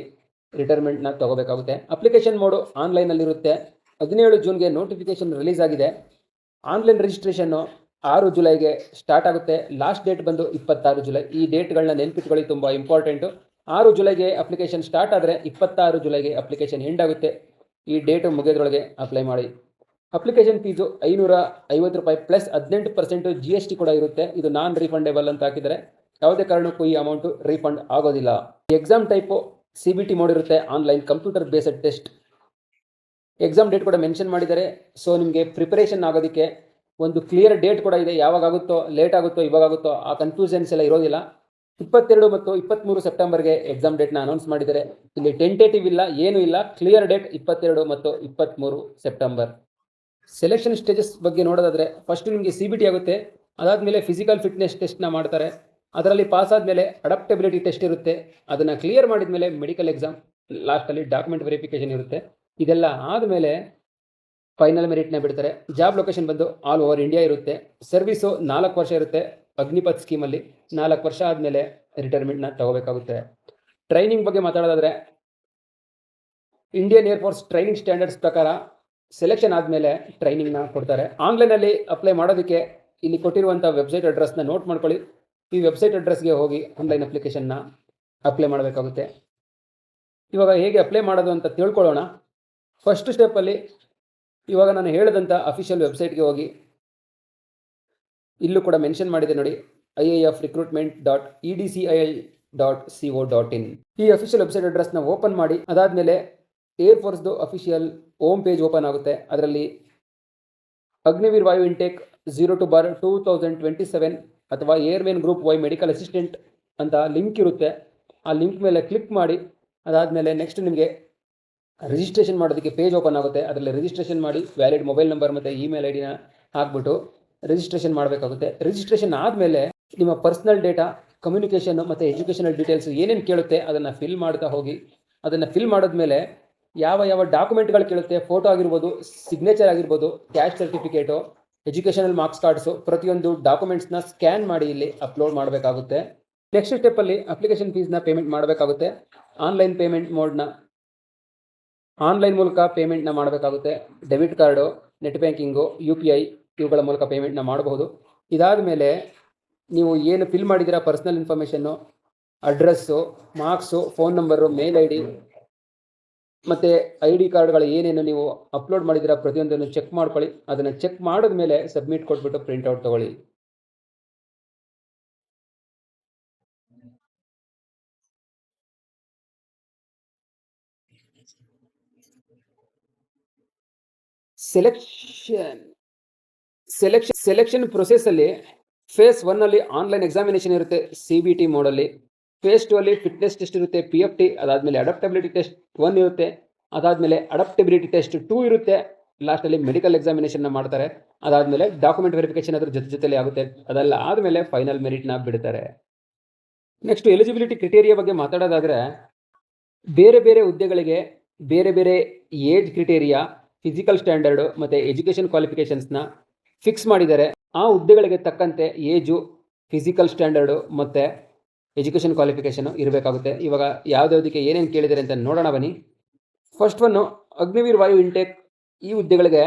ರಿಟೈರ್ಮೆಂಟ್ನ ತಗೋಬೇಕಾಗುತ್ತೆ. ಅಪ್ಲಿಕೇಶನ್ ಮೋಡು ಆನ್ಲೈನಲ್ಲಿರುತ್ತೆ. 17 ಜೂನ್ಗೆ ನೋಟಿಫಿಕೇಶನ್ ರಿಲೀಸ್ ಆಗಿದೆ. ಆನ್ಲೈನ್ ರಿಜಿಸ್ಟ್ರೇಷನ್ನು 6 ಜುಲೈಗೆ ಸ್ಟಾರ್ಟ್ ಆಗುತ್ತೆ. ಲಾಸ್ಟ್ ಡೇಟ್ ಬಂದು 26 ಜುಲೈ. ಈ ಡೇಟ್ಗಳನ್ನ ನೆನ್ಪಿಟ್ಕೊಳ್ಳಿ, ತುಂಬ ಇಂಪಾರ್ಟೆಂಟು. 6 ಜುಲೈಗೆ ಅಪ್ಲಿಕೇಶನ್ ಸ್ಟಾರ್ಟ್ ಆದರೆ 26 ಜುಲೈಗೆ ಅಪ್ಲಿಕೇಶನ್ ಎಂಡ್ ಆಗುತ್ತೆ. ಈ ಡೇಟು ಮುಗಿಯೋದ್ರೊಳಗೆ ಅಪ್ಲೈ ಮಾಡಿ. ಅಪ್ಲಿಕೇಶನ್ ಫೀಸು 550 ರೂಪಾಯಿ ಪ್ಲಸ್ 18% GST ಕೂಡ ಇರುತ್ತೆ. ಇದು ನಾನ್ ರೀಫಂಡೇಬಲ್ ಅಂತ ಹಾಕಿದರೆ ಯಾವುದೇ ಕಾರಣಕ್ಕೂ ಈ ಅಮೌಂಟು ರೀಫಂಡ್ ಆಗೋದಿಲ್ಲ. ಎಕ್ಸಾಮ್ ಟೈಪು CBT ಮೋಡ್ ಇರುತ್ತೆ, online computer based test. Exam date ಕೂಡ ಮೆನ್ಷನ್ ಮಾಡಿದ್ದಾರೆ. ಸೊ ನಿಮಗೆ ಪ್ರಿಪರೇಷನ್ ಆಗೋದಕ್ಕೆ ಒಂದು ಕ್ಲಿಯರ್ ಡೇಟ್ ಕೂಡ ಇದೆ. ಯಾವಾಗ ಆಗುತ್ತೋ, ಲೇಟ್ ಆಗುತ್ತೋ, ಇವಾಗ ಆಗುತ್ತೋ ಆ ಕನ್ಫ್ಯೂಷನ್ಸ್ ಎಲ್ಲ ಇರೋದಿಲ್ಲ. 22 ಮತ್ತು 23 ಸೆಪ್ಟೆಂಬರ್ಗೆ ಎಕ್ಸಾಮ್ ಡೇಟ್ನ ಅನೌನ್ಸ್ ಮಾಡಿದ್ದಾರೆ. ಇಲ್ಲಿ ಟೆಂಟೇಟಿವ್ ಇಲ್ಲ, ಏನೂ ಇಲ್ಲ. ಕ್ಲಿಯರ್ ಡೇಟ್ 22 ಮತ್ತು 23 ಸೆಪ್ಟೆಂಬರ್. ಸೆಲೆಕ್ಷನ್ ಸ್ಟೇಜಸ್ ಬಗ್ಗೆ ನೋಡೋದಾದರೆ ಫಸ್ಟ್ ನಿಮಗೆ CBT ಆಗುತ್ತೆ. ಅದಾದಮೇಲೆ ಫಿಸಿಕಲ್ ಫಿಟ್ನೆಸ್ ಟೆಸ್ಟ್ನ ಮಾಡ್ತಾರೆ. ಅದರಲ್ಲಿ ಪಾಸ್ ಆದಮೇಲೆ ಅಡಾಪ್ಟಬಿಲಿಟಿ ಟೆಸ್ಟ್ ಇರುತ್ತೆ. ಅದನ್ನು ಕ್ಲಿಯರ್ ಮಾಡಿದ ಮೇಲೆ ಮೆಡಿಕಲ್ ಎಕ್ಸಾಮ್, ಲಾಸ್ಟಲ್ಲಿ ಡಾಕ್ಯುಮೆಂಟ್ ವೆರಿಫಿಕೇಷನ್ ಇರುತ್ತೆ. ಇದೆಲ್ಲ ಆದಮೇಲೆ ಫೈನಲ್ ಮೆರಿಟ್ನ ಬಿಡ್ತಾರೆ. ಜಾಬ್ ಲೊಕೇಶನ್ ಬಂದು ಆಲ್ ಓವರ್ ಇಂಡಿಯಾ ಇರುತ್ತೆ. ಸರ್ವಿಸು 4 ವರ್ಷ ಇರುತ್ತೆ. ಅಗ್ನಿಪಥ್ ಸ್ಕೀಮಲ್ಲಿ 4 ವರ್ಷ ಆದಮೇಲೆ ರಿಟೈರ್ಮೆಂಟ್ನ ತಗೋಬೇಕಾಗುತ್ತೆ. ಟ್ರೈನಿಂಗ್ ಬಗ್ಗೆ ಮಾತಾಡೋದಾದರೆ ಇಂಡಿಯನ್ ಏರ್ಫೋರ್ಸ್ ಟ್ರೈನಿಂಗ್ ಸ್ಟ್ಯಾಂಡರ್ಡ್ಸ್ ಪ್ರಕಾರ ಸೆಲೆಕ್ಷನ್ ಆದಮೇಲೆ ಟ್ರೈನಿಂಗ್ನ ಕೊಡ್ತಾರೆ. ಆನ್ಲೈನಲ್ಲಿ ಅಪ್ಲೈ ಮಾಡೋದಕ್ಕೆ ಇಲ್ಲಿ ಕೊಟ್ಟಿರುವಂಥ ವೆಬ್ಸೈಟ್ ಅಡ್ರೆಸ್ನ ನೋಟ್ ಮಾಡ್ಕೊಳ್ಳಿ. ಈ ವೆಬ್ಸೈಟ್ ಅಡ್ರೆಸ್ಗೆ ಹೋಗಿ ಆನ್ಲೈನ್ ಅಪ್ಲಿಕೇಶನ್ನ ಅಪ್ಲೈ ಮಾಡಬೇಕಾಗುತ್ತೆ. ಇವಾಗ ಹೇಗೆ ಅಪ್ಲೈ ಮಾಡೋದು ಅಂತ ತಿಳ್ಕೊಳ್ಳೋಣ. ಫಸ್ಟ್ ಸ್ಟೆಪ್ಪಲ್ಲಿ ಇವಾಗ ನಾನು ಹೇಳಿದಂಥ ಅಫಿಷಿಯಲ್ ವೆಬ್ಸೈಟ್ಗೆ ಹೋಗಿ, ಇಲ್ಲೂ ಕೂಡ ಮೆನ್ಷನ್ ಮಾಡಿದೆ ನೋಡಿ, iifrecruitment.edcil.co.in. ಈ ಅಫಿಷಿಯಲ್ ವೆಬ್ಸೈಟ್ ಅಡ್ರೆಸ್ನ ಓಪನ್ ಮಾಡಿ, ಅದಾದಮೇಲೆ ಏರ್ಫೋರ್ಸ್ದು ಅಫಿಷಿಯಲ್ ಹೋಮ್ ಪೇಜ್ ಓಪನ್ ಆಗುತ್ತೆ. ಅದರಲ್ಲಿ ಅಗ್ನಿವೀರ್ ವಾಯು ಇಂಟೇಕ್ 02/2027 ಅಥವಾ airmen group Y medical assistant ಅಂತ ಲಿಂಕ್ ಇರುತ್ತೆ. ಆ ಲಿಂಕ್ ಮೇಲೆ ಕ್ಲಿಕ್ ಮಾಡಿ, ಅದಾದಮೇಲೆ ನೆಕ್ಸ್ಟ್ ನಿಮಗೆ ರಿಜಿಸ್ಟ್ರೇಷನ್ ಮಾಡೋದಕ್ಕೆ ಪೇಜ್ ಓಪನ್ ಆಗುತ್ತೆ. ಅದರಲ್ಲಿ ರಿಜಿಸ್ಟ್ರೇಷನ್ ಮಾಡಿ ವ್ಯಾಲಿಡ್ ಮೊಬೈಲ್ ನಂಬರ್ ಮತ್ತು ಇಮೇಲ್ ಐಡಿನ ಹಾಕ್ಬಿಟ್ಟು ರಿಜಿಸ್ಟ್ರೇಷನ್ ಮಾಡಬೇಕಾಗುತ್ತೆ. ರಿಜಿಸ್ಟ್ರೇಷನ್ ಆದಮೇಲೆ ನಿಮ್ಮ ಪರ್ಸ್ನಲ್ ಡೇಟಾ, ಕಮ್ಯುನಿಕೇಷನ್ ಮತ್ತು ಎಜುಕೇಷನಲ್ ಡೀಟೇಲ್ಸ್ ಏನೇನು ಕೇಳುತ್ತೆ ಅದನ್ನು ಫಿಲ್ ಮಾಡ್ತಾ ಹೋಗಿ. ಅದನ್ನು ಫಿಲ್ ಮಾಡಿದ್ಮೇಲೆ ಯಾವ ಡಾಕ್ಯುಮೆಂಟ್ಗಳು ಕೇಳುತ್ತೆ, ಫೋಟೋ ಆಗಿರ್ಬೋದು, ಸಿಗ್ನೇಚರ್ ಆಗಿರ್ಬೋದು, caste certificate, educational marks cards, ಪ್ರತಿಯೊಂದು ಡಾಕ್ಯುಮೆಂಟ್ಸ್ನ ಸ್ಕ್ಯಾನ್ ಮಾಡಿ ಇಲ್ಲಿ ಅಪ್ಲೋಡ್ ಮಾಡಬೇಕಾಗುತ್ತೆ. ನೆಕ್ಸ್ಟ್ ಸ್ಟೆಪ್ಪಲ್ಲಿ ಅಪ್ಲಿಕೇಶನ್ ಫೀಸ್ನ ಪೇಮೆಂಟ್ ಮಾಡಬೇಕಾಗುತ್ತೆ. ಆನ್ಲೈನ್ ಪೇಮೆಂಟ್ ಮೋಡ್ನ ಆನ್ಲೈನ್ ಮೂಲಕ ಪೇಮೆಂಟ್ನ ಮಾಡಬೇಕಾಗುತ್ತೆ. Debit card, net banking, UPI ಇವುಗಳ ಮೂಲಕ ಪೇಮೆಂಟ್ನ ಮಾಡಬಹುದು. ಇದಾದ ಮೇಲೆ ನೀವು ಏನು ಫಿಲ್ ಮಾಡಿದ್ದೀರಾ ಪರ್ಸ್ನಲ್ ಇನ್ಫಾರ್ಮೇಷನ್ನು, address, marks, phone number, mail ID ಮತ್ತು ID ಕಾರ್ಡ್ಗಳು ಏನೇನು ನೀವು ಅಪ್ಲೋಡ್ ಮಾಡಿದ್ದೀರಾ ಪ್ರತಿಯೊಂದನ್ನು ಚೆಕ್ ಮಾಡ್ಕೊಳ್ಳಿ. ಅದನ್ನು ಚೆಕ್ ಮಾಡಿದ್ಮೇಲೆ ಸಬ್ಮಿಟ್ ಕೊಟ್ಬಿಟ್ಟು ಪ್ರಿಂಟ್ಔಟ್ ತೊಗೊಳ್ಳಿ. ಸೆಲೆಕ್ಷನ್ ಪ್ರೊಸೆಸ್ಸಲ್ಲಿ ಫೇಸ್ 1 ಅಲ್ಲಿ ಆನ್ಲೈನ್ ಎಕ್ಸಾಮಿನೇಷನ್ ಇರುತ್ತೆ CBT ಮೋಡಲ್ಲಿ. ಫೇಸ್ 2 ಅಲ್ಲಿ ಫಿಟ್ನೆಸ್ ಟೆಸ್ಟ್ ಇರುತ್ತೆ PFT. ಅದಾದಮೇಲೆ ಅಡಾಪ್ಟಬಿಲಿಟಿ ಟೆಸ್ಟ್ 1 ಇರುತ್ತೆ. ಅದಾದಮೇಲೆ ಅಡಾಪ್ಟಬಿಲಿಟಿ ಟೆಸ್ಟ್ 2 ಇರುತ್ತೆ. ಲಾಸ್ಟಲ್ಲಿ ಮೆಡಿಕಲ್ ಎಕ್ಸಾಮಿನೇಷನ್ನ ಮಾಡ್ತಾರೆ. ಅದಾದಮೇಲೆ ಡಾಕ್ಯುಮೆಂಟ್ ವೆರಿಫಿಕೇಷನ್ ಅದ್ರ ಜೊತೆಲಿ ಆಗುತ್ತೆ. ಅದೆಲ್ಲ ಆದಮೇಲೆ ಫೈನಲ್ ಮೆರಿಟ್ನ ಬಿಡ್ತಾರೆ. ನೆಕ್ಸ್ಟ್ ಎಲಿಜಿಬಿಲಿಟಿ ಕ್ರಿಟೇರಿಯಾ ಬಗ್ಗೆ ಮಾತಾಡೋದಾದರೆ ಬೇರೆ ಬೇರೆ ಹುದ್ದೆಗಳಿಗೆ ಬೇರೆ ಬೇರೆ ಏಜ್ ಕ್ರಿಟೇರಿಯಾ, ಫಿಸಿಕಲ್ ಸ್ಟ್ಯಾಂಡರ್ಡು ಮತ್ತು ಎಜುಕೇಷನ್ ಕ್ವಾಲಿಫಿಕೇಷನ್ಸ್ನ ಫಿಕ್ಸ್ ಮಾಡಿದ್ದಾರೆ. ಆ ಹುದ್ದೆಗಳಿಗೆ ತಕ್ಕಂತೆ ಏಜು, ಫಿಸಿಕಲ್ ಸ್ಟ್ಯಾಂಡರ್ಡು ಮತ್ತು ಎಜುಕೇಷನ್ ಕ್ವಾಲಿಫಿಕೇಷನು ಇರಬೇಕಾಗುತ್ತೆ. ಇವಾಗ ಯಾವುದ್ಯಾವುದಕ್ಕೆ ಏನೇನು ಕೇಳಿದ್ದಾರೆ ಅಂತ ನೋಡೋಣ ಬನ್ನಿ. First one Agniveer Vayu intake. ಈ ಹುದ್ದೆಗಳಿಗೆ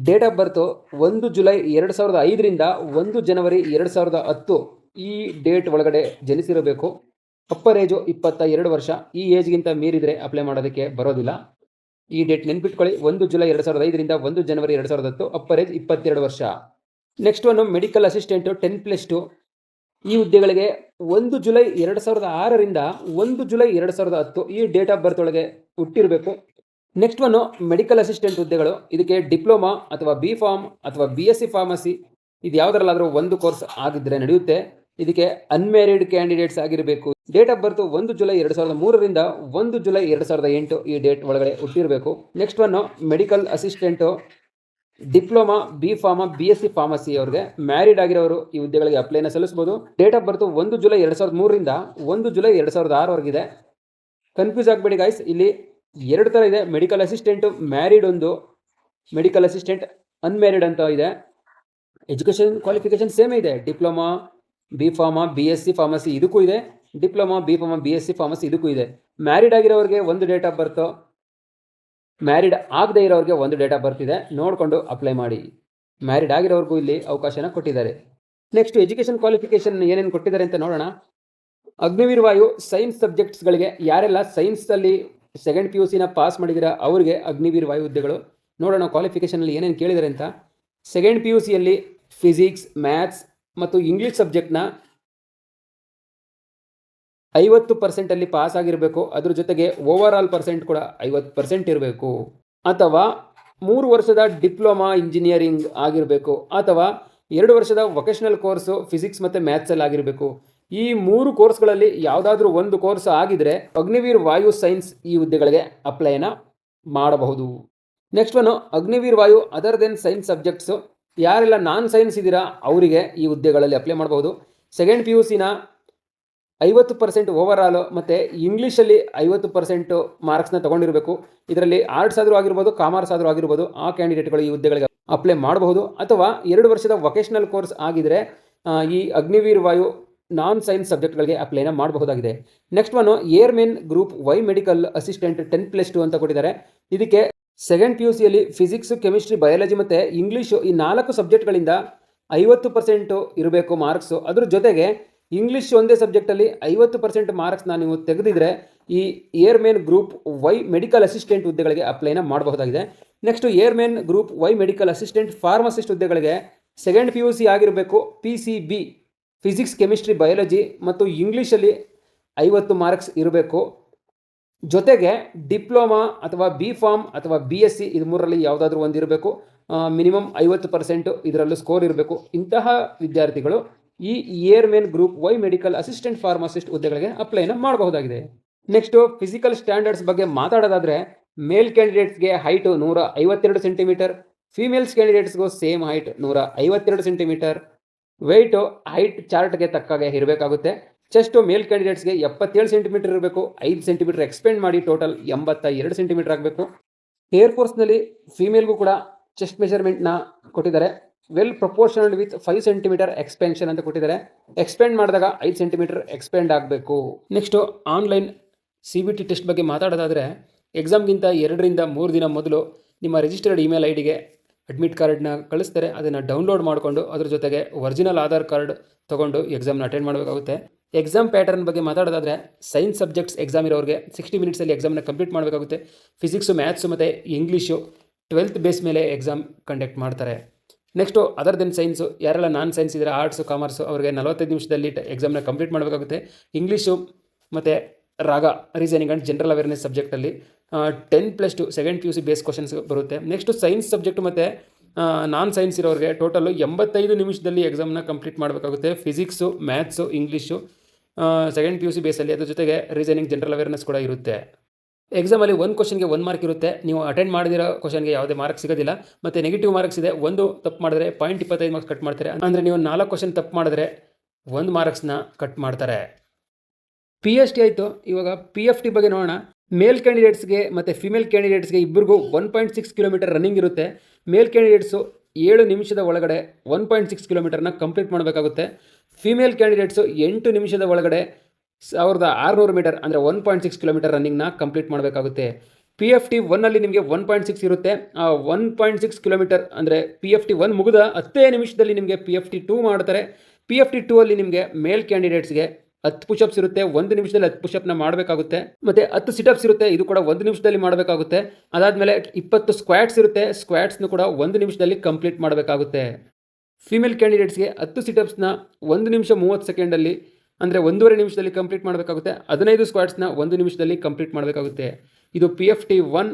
ಡೇಟ್ ಆಫ್ ಬರ್ತು 1 ಜುಲೈ 2005ರಿಂದ 1 ಜನವರಿ 2010 ಈ ಡೇಟ್ ಒಳಗಡೆ ಜನಿಸಿರಬೇಕು. ಅಪ್ಪರ್ ಏಜು 22 ವರ್ಷ. ಈ ಏಜ್ಗಿಂತ ಮೀರಿದರೆ ಅಪ್ಲೈ ಮಾಡೋದಕ್ಕೆ ಬರೋದಿಲ್ಲ. ಈ ಡೇಟ್ ನೆನ್ಪಿಟ್ಕೊಳ್ಳಿ, 1 ಜುಲೈ 2005ರಿಂದ 1 ಜನವರಿ 2010, ಅಪ್ಪರ್ ಏಜ್ 22 ವರ್ಷ. Next one medical assistant 10+2. ಈ ಹುದ್ದೆಗಳಿಗೆ 1 ಜುಲೈ 2006ರಿಂದ 1 ಜುಲೈ 2010 ಈ ಡೇಟ್ ಆಫ್ ಬರ್ತ್ ಒಳಗೆ ಹುಟ್ಟಿರಬೇಕು. ನೆಕ್ಸ್ಟ್ ಒನ್ನು ಮೆಡಿಕಲ್ ಅಸಿಸ್ಟೆಂಟ್ ಹುದ್ದೆಗಳು. ಇದಕ್ಕೆ ಡಿಪ್ಲೊಮಾ ಅಥವಾ B.Pharm ಅಥವಾ BSc ಫಾರ್ಮಸಿ ಇದು ಯಾವುದರಲ್ಲಾದರೂ ಒಂದು ಕೋರ್ಸ್ ಆಗಿದ್ದರೆ ನಡೆಯುತ್ತೆ. ಇದಕ್ಕೆ ಅನ್ಮ್ಯಾರಿಡ್ ಕ್ಯಾಂಡಿಡೇಟ್ಸ್ ಆಗಿರಬೇಕು. ಡೇಟ್ ಆಫ್ ಬರ್ತು 1 ಜುಲೈ 2003ರಿಂದ 1 ಜುಲೈ 2008 ಈ ಡೇಟ್ ಒಳಗಡೆ ಹುಟ್ಟಿರಬೇಕು. Next one medical assistant diploma B.Pharm BSc pharmacy ಅವ್ರಿಗೆ ಮ್ಯಾರಿಡ್ ಆಗಿರೋರು ಈ ಹುದ್ದೆಗಳಿಗೆ ಅಪ್ಲೈನ ಸಲ್ಲಿಸಬಹುದು. ಡೇಟ್ ಆಫ್ ಬರ್ತು 1 ಜುಲೈ 2003ರಿಂದ 1 ಜುಲೈ 2006ವರೆಗಿದೆ. ಕನ್ಫ್ಯೂಸ್ ಆಗಬೇಡಿ ಗಾಯ್ಸ್, ಇಲ್ಲಿ 2 ಥರ ಇದೆ. ಮೆಡಿಕಲ್ ಅಸಿಸ್ಟೆಂಟು ಮ್ಯಾರಿಡ್ ಒಂದು, ಮೆಡಿಕಲ್ ಅಸಿಸ್ಟೆಂಟ್ ಅನ್ಮ್ಯಾರಿಡ್ ಅಂತ ಇದೆ. ಎಜುಕೇಷನ್ ಕ್ವಾಲಿಫಿಕೇಶನ್ ಸೇಮೇ ಇದೆ. Diploma, B pharma, BSc pharmacy ಇದಕ್ಕೂ ಇದೆ. Diploma, B pharma, BSc pharmacy ಇದಕ್ಕೂ ಇದೆ. ಮ್ಯಾರಿಡ್ ಆಗಿರೋರಿಗೆ ಒಂದು ಡೇಟ್ ಆಫ್ ಬರ್ತು, ಮ್ಯಾರಿಡ್ ಆಗದೆ ಇರೋರಿಗೆ ಒಂದು ಡೇಟ್ ಆಫ್ ಬರ್ತ್ ಇದೆ. ನೋಡಿಕೊಂಡು ಅಪ್ಲೈ ಮಾಡಿ. ಮ್ಯಾರಿಡ್ ಆಗಿರೋರ್ಗೂ ಇಲ್ಲಿ ಅವಕಾಶನ ಕೊಟ್ಟಿದ್ದಾರೆ. ನೆಕ್ಸ್ಟ್ ಎಜುಕೇಷನ್ ಕ್ವಾಲಿಫಿಕೇಶನ್ ಏನೇನು ಕೊಟ್ಟಿದ್ದಾರೆ ಅಂತ ನೋಡೋಣ. ಅಗ್ನಿವೀರ್ ವಾಯು ಸೈನ್ಸ್ ಸಬ್ಜೆಕ್ಟ್ಸ್ಗಳಿಗೆ ಯಾರೆಲ್ಲ ಸೈನ್ಸಲ್ಲಿ ಸೆಕೆಂಡ್ PUCನ ಪಾಸ್ ಮಾಡಿದಿರ ಅವರಿಗೆ ಅಗ್ನಿವೀರ್ ವಾಯು ಹುದ್ದೆಗಳು. ನೋಡೋಣ ಕ್ವಾಲಿಫಿಕೇಷನಲ್ಲಿ ಏನೇನು ಕೇಳಿದ್ದಾರೆ ಅಂತ. ಸೆಕೆಂಡ್ PUCಯಲ್ಲಿ ಫಿಸಿಕ್ಸ್, ಮ್ಯಾಥ್ಸ್ ಮತ್ತು ಇಂಗ್ಲೀಷ್ ಸಬ್ಜೆಕ್ಟ್ನ 50% ಪಾಸ್ ಆಗಿರಬೇಕು. ಅದ್ರ ಜೊತೆಗೆ ಓವರ್ ಆಲ್ ಪರ್ಸೆಂಟ್ ಕೂಡ 50% ಇರಬೇಕು. ಅಥವಾ 3 ವರ್ಷದ ಡಿಪ್ಲೊಮಾ ಇಂಜಿನಿಯರಿಂಗ್ ಆಗಿರಬೇಕು. ಅಥವಾ 2 ವರ್ಷದ ವೊಕೇಶನಲ್ ಕೋರ್ಸು ಫಿಸಿಕ್ಸ್ ಮತ್ತು ಮ್ಯಾಥ್ಸಲ್ಲಿ ಆಗಿರಬೇಕು. ಈ 3 ಕೋರ್ಸ್ಗಳಲ್ಲಿ ಯಾವುದಾದ್ರೂ ಒಂದು ಕೋರ್ಸ್ ಆಗಿದ್ರೆ ಅಗ್ನಿವೀರ್ ವಾಯು ಸೈನ್ಸ್ ಈ ಹುದ್ದೆಗಳಿಗೆ ಅಪ್ಲೈನ ಮಾಡಬಹುದು. ನೆಕ್ಸ್ಟ್ ಒನ್ ಅಗ್ನಿವೀರ್ ವಾಯು ಅದರ್ ದೆನ್ ಸೈನ್ಸ್ ಸಬ್ಜೆಕ್ಟ್ಸು. ಯಾರೆಲ್ಲ ನಾನ್ ಸೈನ್ಸ್ ಇದ್ದೀರಾ ಅವರಿಗೆ ಈ ಹುದ್ದೆಗಳಲ್ಲಿ ಅಪ್ಲೈ ಮಾಡಬಹುದು. ಸೆಕೆಂಡ್ PUCನ 50% ಓವರ್ ಮತ್ತು ಇಂಗ್ಲೀಷಲ್ಲಿ 50% ಮಾರ್ಕ್ಸ್ನ ತೊಗೊಂಡಿರಬೇಕು. ಇದರಲ್ಲಿ ಆರ್ಟ್ಸ್ ಆದರೂ ಆಗಿರ್ಬೋದು, ಕಾಮರ್ಸ್ ಆದರೂ ಆಗಿರ್ಬೋದು, ಆ ಕ್ಯಾಂಡಿಡೇಟ್ಗಳು ಈ ಹುದ್ದೆಗಳಿಗೆ ಅಪ್ಲೈ ಮಾಡಬಹುದು. ಅಥವಾ 2 ವರ್ಷದ ವೊಕೇಶನಲ್ ಕೋರ್ಸ್ ಆಗಿದ್ರೆ ಈ ಅಗ್ನಿವೀರ್ ವಾಯು ನಾನ್ ಸೈನ್ಸ್ ಸಬ್ಜೆಕ್ಟ್ಗಳಿಗೆ ಅಪ್ಲೈನ ಮಾಡಬಹುದಾಗಿದೆ. Next one airmen group Y medical assistant 10+2 ಅಂತ ಕೊಟ್ಟಿದ್ದಾರೆ. ಇದಕ್ಕೆ ಸೆಕೆಂಡ್ PUCಯಲ್ಲಿ ಫಿಸಿಕ್ಸ್, ಕೆಮಿಸ್ಟ್ರಿ, ಬಯಾಲಜಿ ಮತ್ತು ಇಂಗ್ಲೀಷು ಈ 4 ಸಬ್ಜೆಕ್ಟ್ಗಳಿಂದ 50% ಇರಬೇಕು ಮಾರ್ಕ್ಸು. ಅದ್ರ ಜೊತೆಗೆ ಇಂಗ್ಲೀಷ್ ಒಂದೇ ಸಬ್ಜೆಕ್ಟಲ್ಲಿ 50% ಮಾರ್ಕ್ಸ್ನ ನೀವು ತೆಗೆದಿದ್ರೆ ಈ airmen group Y medical assistant ಹುದ್ದೆಗಳಿಗೆ ಅಪ್ಲೈನ ಮಾಡಬಹುದಾಗಿದೆ. Next airmen group Y medical assistant pharmacist ಹುದ್ದೆಗಳಿಗೆ ಸೆಕೆಂಡ್ PUC ಆಗಿರಬೇಕು. PCB ಫಿಸಿಕ್ಸ್, ಕೆಮಿಸ್ಟ್ರಿ, ಬಯಾಲಜಿ ಮತ್ತು ಇಂಗ್ಲೀಷಲ್ಲಿ 50 ಮಾರ್ಕ್ಸ್ ಇರಬೇಕು. ಜೊತೆಗೆ ಡಿಪ್ಲೊಮಾ ಅಥವಾ ಬಿ ಫಾರ್ಮ್ ಅಥವಾ BSc ಇದು 3ರಲ್ಲಿ ಯಾವುದಾದ್ರೂ ಒಂದು ಇರಬೇಕು. ಮಿನಿಮಮ್ 50% ಇದರಲ್ಲೂ ಸ್ಕೋರ್ ಇರಬೇಕು. ಇಂತಹ ವಿದ್ಯಾರ್ಥಿಗಳು ಈ airmen group Y medical assistant pharmacist ಹುದ್ದೆಗಳಿಗೆ ಅಪ್ಲೈನ ಮಾಡಬಹುದಾಗಿದೆ. ನೆಕ್ಸ್ಟು ಫಿಸಿಕಲ್ ಸ್ಟ್ಯಾಂಡರ್ಡ್ಸ್ ಬಗ್ಗೆ ಮಾತಾಡೋದಾದರೆ ಮೇಲ್ ಕ್ಯಾಂಡಿಡೇಟ್ಸ್ಗೆ ಹೈಟು 152 ಸೆಂಟಿಮೀಟರ್, ಫೀಮೇಲ್ಸ್ ಕ್ಯಾಂಡಿಡೇಟ್ಸ್ಗೂ same height 152 centimetre. Weight height ಚಾರ್ಟ್ಗೆ ತಕ್ಕಾಗೆ ಇರಬೇಕಾಗುತ್ತೆ. ಚೆಸ್ಟು ಮೇಲ್ ಕ್ಯಾಂಡಿಡೇಟ್ಸ್ಗೆ 77 ಸೆಂಟಿಮೀಟರ್ ಇರಬೇಕು. 5 ಸೆಂಟಿಮೀಟರ್ ಎಕ್ಸ್ಪೆಂಡ್ ಮಾಡಿ ಟೋಟಲ್ 82 ಸೆಂಟಿಮೀಟರ್ ಆಗಬೇಕು. ಏರ್ಫೋರ್ಸ್ನಲ್ಲಿ ಫೀಮೇಲ್ಗೂ ಕೂಡ ಚೆಸ್ಟ್ ಮೆಷರ್ಮೆಂಟ್ನ ಕೊಟ್ಟಿದ್ದಾರೆ. Well proportional with 5 centimetre expansion ಅಂತ ಕೊಟ್ಟಿದ್ದಾರೆ. ಎಕ್ಸ್ಪೆಂಡ್ ಮಾಡಿದಾಗ 5 ಸೆಂಟಿಮೀಟರ್ ಎಕ್ಸ್ಪೆಂಡ್ ಆಗಬೇಕು. ನೆಕ್ಸ್ಟು ಆನ್ಲೈನ್ CBT ಟೆಸ್ಟ್ ಬಗ್ಗೆ ಮಾತಾಡೋದಾದರೆ ಎಕ್ಸಾಮ್ಗಿಂತ 2 ರಿಂದ 3 ದಿನ ಮೊದಲು ನಿಮ್ಮ ರಿಜಿಸ್ಟರ್ಡ್ ಇಮೇಲ್ ID ಗೆ ಅಡ್ಮಿಟ್ ಕಾರ್ಡ್ನ ಕಳಿಸ್ತಾರೆ. ಅದನ್ನು ಡೌನ್ಲೋಡ್ ಮಾಡಿಕೊಂಡು ಅದ್ರ ಜೊತೆಗೆ ಒರಿಜಿನಲ್ ಆಧಾರ್ ಕಾರ್ಡ್ ತೊಗೊಂಡು ಎಕ್ಸಾಮ್ನ ಅಟೆಂಡ್ ಮಾಡಬೇಕಾಗುತ್ತೆ. ಎಕ್ಸಾಮ್ ಪ್ಯಾಟರ್ನ್ ಬಗ್ಗೆ ಮಾತಾಡೋದಾದರೆ ಸೈನ್ಸ್ ಸಬ್ಜೆಕ್ಟ್ಸ್ ಎಕ್ಸಾಮ್ ಇರೋರಿಗೆ 60 ಮಿನಿಟ್ಸಲ್ಲಿ ಎಕ್ಸಾಮ್ನ ಕಂಪ್ಲೀಟ್ ಮಾಡಬೇಕಾಗುತ್ತೆ. ಫಿಸಿಕ್ಸು, ಮ್ಯಾಥ್ಸು ಮತ್ತು ಇಂಗ್ಲೀಷು 12th ಬೇಸ್ ಮೇಲೆ ಎಕ್ಸಾಮ್ ಕಂಡಕ್ಟ್ ಮಾಡ್ತಾರೆ. ನೆಕ್ಸ್ಟು ಅದರ್ ದೆನ್ ಸೈನ್ಸು ಯಾರೆಲ್ಲ ನಾನ್ ಸೈನ್ಸ್ ಇದ್ದಾರೆ, ಆರ್ಟ್ಸು, ಕಾಮರ್ಸು ಅವರಿಗೆ 45 ನಿಮಿಷದಲ್ಲಿ ಎಕ್ಸಾಮ್ನ ಕಂಪ್ಲೀಟ್ ಮಾಡಬೇಕಾಗುತ್ತೆ. ಇಂಗ್ಲೀಷು ಮತ್ತು ರಾಗ, ರೀಸನಿಂಗ್ ಆ್ಯಂಡ್ ಜನರಲ್ ಅವೇರ್ನೆಸ್ ಸಬ್ಜೆಕ್ಟಲ್ಲಿ 10+2 ಸೆಕೆಂಡ್ PUC ಬೇಸ್ ಕ್ವಶನ್ಸ್ ಬರುತ್ತೆ. ನೆಕ್ಸ್ಟು ಸೈನ್ಸ್ ಸಬ್ಜೆಕ್ಟು ಮತ್ತು ನಾನ್ ಸೈನ್ಸ್ ಇರೋರಿಗೆ ಟೋಟಲು 85 ನಿಮಿಷದಲ್ಲಿ ಎಕ್ಸಾಮ್ನ ಕಂಪ್ಲೀಟ್ ಮಾಡಬೇಕಾಗುತ್ತೆ. Physics, maths, English second PUC ಬೇಸಲ್ಲಿ. ಅದ್ರ ಜೊತೆಗೆ ರೀಸನಿಂಗ್, ಜನರಲ್ ಅವೇರ್ನೆಸ್ ಕೂಡ ಇರುತ್ತೆ. ಎಕ್ಸಾಮಲ್ಲಿ 1 ಕ್ವಶನ್ಗೆ 1 ಮಾರ್ಕ್ ಇರುತ್ತೆ. ನೀವು ಅಟೆಂಡ್ ಮಾಡಿದಿರೋ ಕ್ವಶನ್ಗೆ ಯಾವುದೇ ಮಾರ್ಕ್ ಸಿಗೋದಿಲ್ಲ. ಮತ್ತು ನೆಗೆಟಿವ್ ಮಾರ್ಕ್ಸ್ ಇದೆ. 1 ತಪ್ಪು ಮಾಡಿದ್ರೆ 0.25 ಮಾರ್ಕ್ಸ್ ಕಟ್ ಮಾಡ್ತಾರೆ. ಅಂದರೆ ನೀವು 4 ಕ್ವಶನ್ ತಪ್ಪು ಮಾಡಿದ್ರೆ 1 ಮಾರ್ಕ್ಸ್ನ ಕಟ್ ಮಾಡ್ತಾರೆ. PST ಆಯಿತು. ಇವಾಗ PFT ಬಗ್ಗೆ ನೋಡೋಣ. ಮೇಲ್ ಕ್ಯಾಂಡಿಡೇಟ್ಸ್ಗೆ ಮತ್ತು ಫಿಮೇಲ್ ಕ್ಯಾಂಡಿಡೇಟ್ಸ್ಗೆ ಇಬ್ಬರಿಗೂ 1.6 ಕಿಲೋಮೀಟರ್ ರನ್ನಿಂಗ್ ಇರುತ್ತೆ. ಮೇಲ್ ಕ್ಯಾಂಡಿಡೇಟ್ಸು 7 ನಿಮಿಷದ ಒಳಗಡೆ 1.6 ಕಿಲೋಮೀಟರ್ನ ಕಂಪ್ಲೀಟ್ ಮಾಡಬೇಕಾಗುತ್ತೆ. ಫಿಮೇಲ್ ಕ್ಯಾಂಡಿಡೇಟ್ಸು 8 ನಿಮಿಷದ ಒಳಗಡೆ 1600 ಮೀಟರ್ ಅಂದರೆ 1.6 ಕಿಲೋಮೀಟರ್ ರನ್ನಿಂಗ್ನ ಕಂಪ್ಲೀಟ್ ಮಾಡಬೇಕಾಗುತ್ತೆ. PFT 1ಅಲ್ಲಿ ನಿಮಗೆ 1.6 ಇರುತ್ತೆ. ಆ 1.6 ಕಿಲೋಮೀಟರ್ ಅಂದರೆ PFT 1 ಮುಗಿದ 10 ನಿಮಿಷದಲ್ಲಿ ನಿಮಗೆ PFT 2 ಮಾಡ್ತಾರೆ. PFT 2ಅಲ್ಲಿ ನಿಮಗೆ ಮೇಲ್ ಕ್ಯಾಂಡಿಡೇಟ್ಸ್ಗೆ 10 ಪುಷಪ್ಸ್ ಇರುತ್ತೆ. 1 ನಿಮಿಷದಲ್ಲಿ 10 ಪುಷಪ್ನ ಮಾಡಬೇಕಾಗುತ್ತೆ. ಮತ್ತು 10 ಸಿಟಪ್ಸ್ ಇರುತ್ತೆ. ಇದು ಕೂಡ 1 ನಿಮಿಷದಲ್ಲಿ ಮಾಡಬೇಕಾಗುತ್ತೆ. ಅದಾದಮೇಲೆ 20 ಸ್ಕ್ವಾಟ್ಸ್ ಇರುತ್ತೆ. ಸ್ಕ್ವಾಟ್ಸ್ನು ಕೂಡ 1 ನಿಮಿಷದಲ್ಲಿ ಕಂಪ್ಲೀಟ್ ಮಾಡಬೇಕಾಗುತ್ತೆ. ಫಿಮೇಲ್ ಕ್ಯಾಂಡಿಡೇಟ್ಸ್ಗೆ 10 ಸಿಟಪ್ಸ್ನ 1 ನಿಮಿಷ 30 ಸೆಕೆಂಡಲ್ಲಿ ಅಂದರೆ 1.5 ನಿಮಿಷದಲ್ಲಿ ಕಂಪ್ಲೀಟ್ ಮಾಡಬೇಕಾಗುತ್ತೆ. 15 ಸ್ಕ್ವಾಟ್ಸ್ನ 1 ನಿಮಿಷದಲ್ಲಿ ಕಂಪ್ಲೀಟ್ ಮಾಡಬೇಕಾಗುತ್ತೆ. ಇದು PFT 1